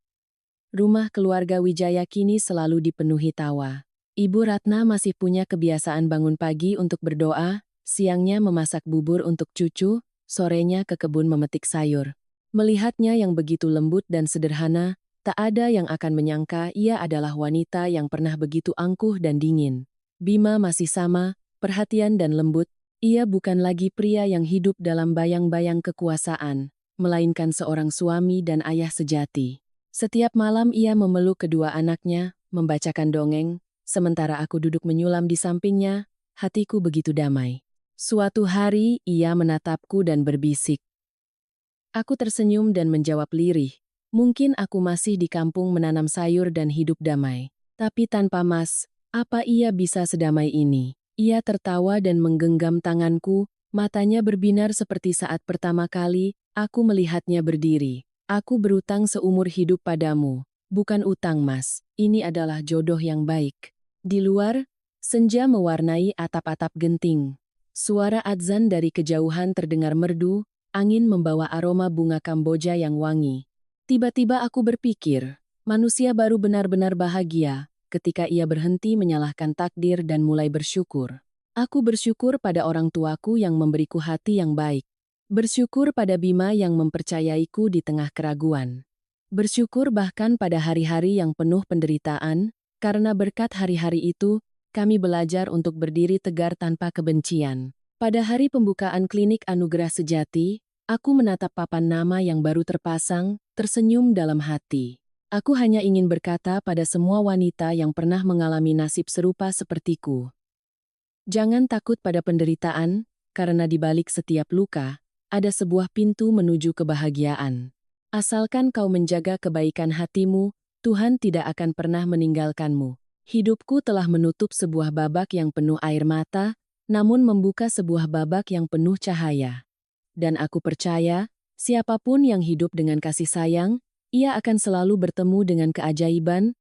Rumah keluarga Wijaya kini selalu dipenuhi tawa. Ibu Ratna masih punya kebiasaan bangun pagi untuk berdoa, siangnya memasak bubur untuk cucu, sorenya ke kebun memetik sayur. Melihatnya yang begitu lembut dan sederhana, tak ada yang akan menyangka ia adalah wanita yang pernah begitu angkuh dan dingin. Bima masih sama, perhatian dan lembut. Ia bukan lagi pria yang hidup dalam bayang-bayang kekuasaan, melainkan seorang suami dan ayah sejati. Setiap malam ia memeluk kedua anaknya, membacakan dongeng, sementara aku duduk menyulam di sampingnya, hatiku begitu damai. Suatu hari ia menatapku dan berbisik. Aku tersenyum dan menjawab lirih. Mungkin aku masih di kampung menanam sayur dan hidup damai. Tapi tanpa Mas, apa ia bisa sedamai ini? Ia tertawa dan menggenggam tanganku, matanya berbinar seperti saat pertama kali aku melihatnya berdiri. Aku berutang seumur hidup padamu. Bukan utang, Mas. Ini adalah jodoh yang baik. Di luar, senja mewarnai atap-atap genting. Suara adzan dari kejauhan terdengar merdu, angin membawa aroma bunga Kamboja yang wangi. Tiba-tiba aku berpikir, manusia baru benar-benar bahagia ketika ia berhenti menyalahkan takdir dan mulai bersyukur. Aku bersyukur pada orang tuaku yang memberiku hati yang baik. Bersyukur pada Bima yang mempercayaiku di tengah keraguan. Bersyukur bahkan pada hari-hari yang penuh penderitaan, karena berkat hari-hari itu, kami belajar untuk berdiri tegar tanpa kebencian. Pada hari pembukaan klinik Anugerah Sejati, aku menatap papan nama yang baru terpasang, tersenyum dalam hati. Aku hanya ingin berkata pada semua wanita yang pernah mengalami nasib serupa sepertiku. Jangan takut pada penderitaan, karena di balik setiap luka, ada sebuah pintu menuju kebahagiaan. Asalkan kau menjaga kebaikan hatimu, Tuhan tidak akan pernah meninggalkanmu. Hidupku telah menutup sebuah babak yang penuh air mata, namun membuka sebuah babak yang penuh cahaya. Dan aku percaya, siapapun yang hidup dengan kasih sayang, ia akan selalu bertemu dengan keajaiban,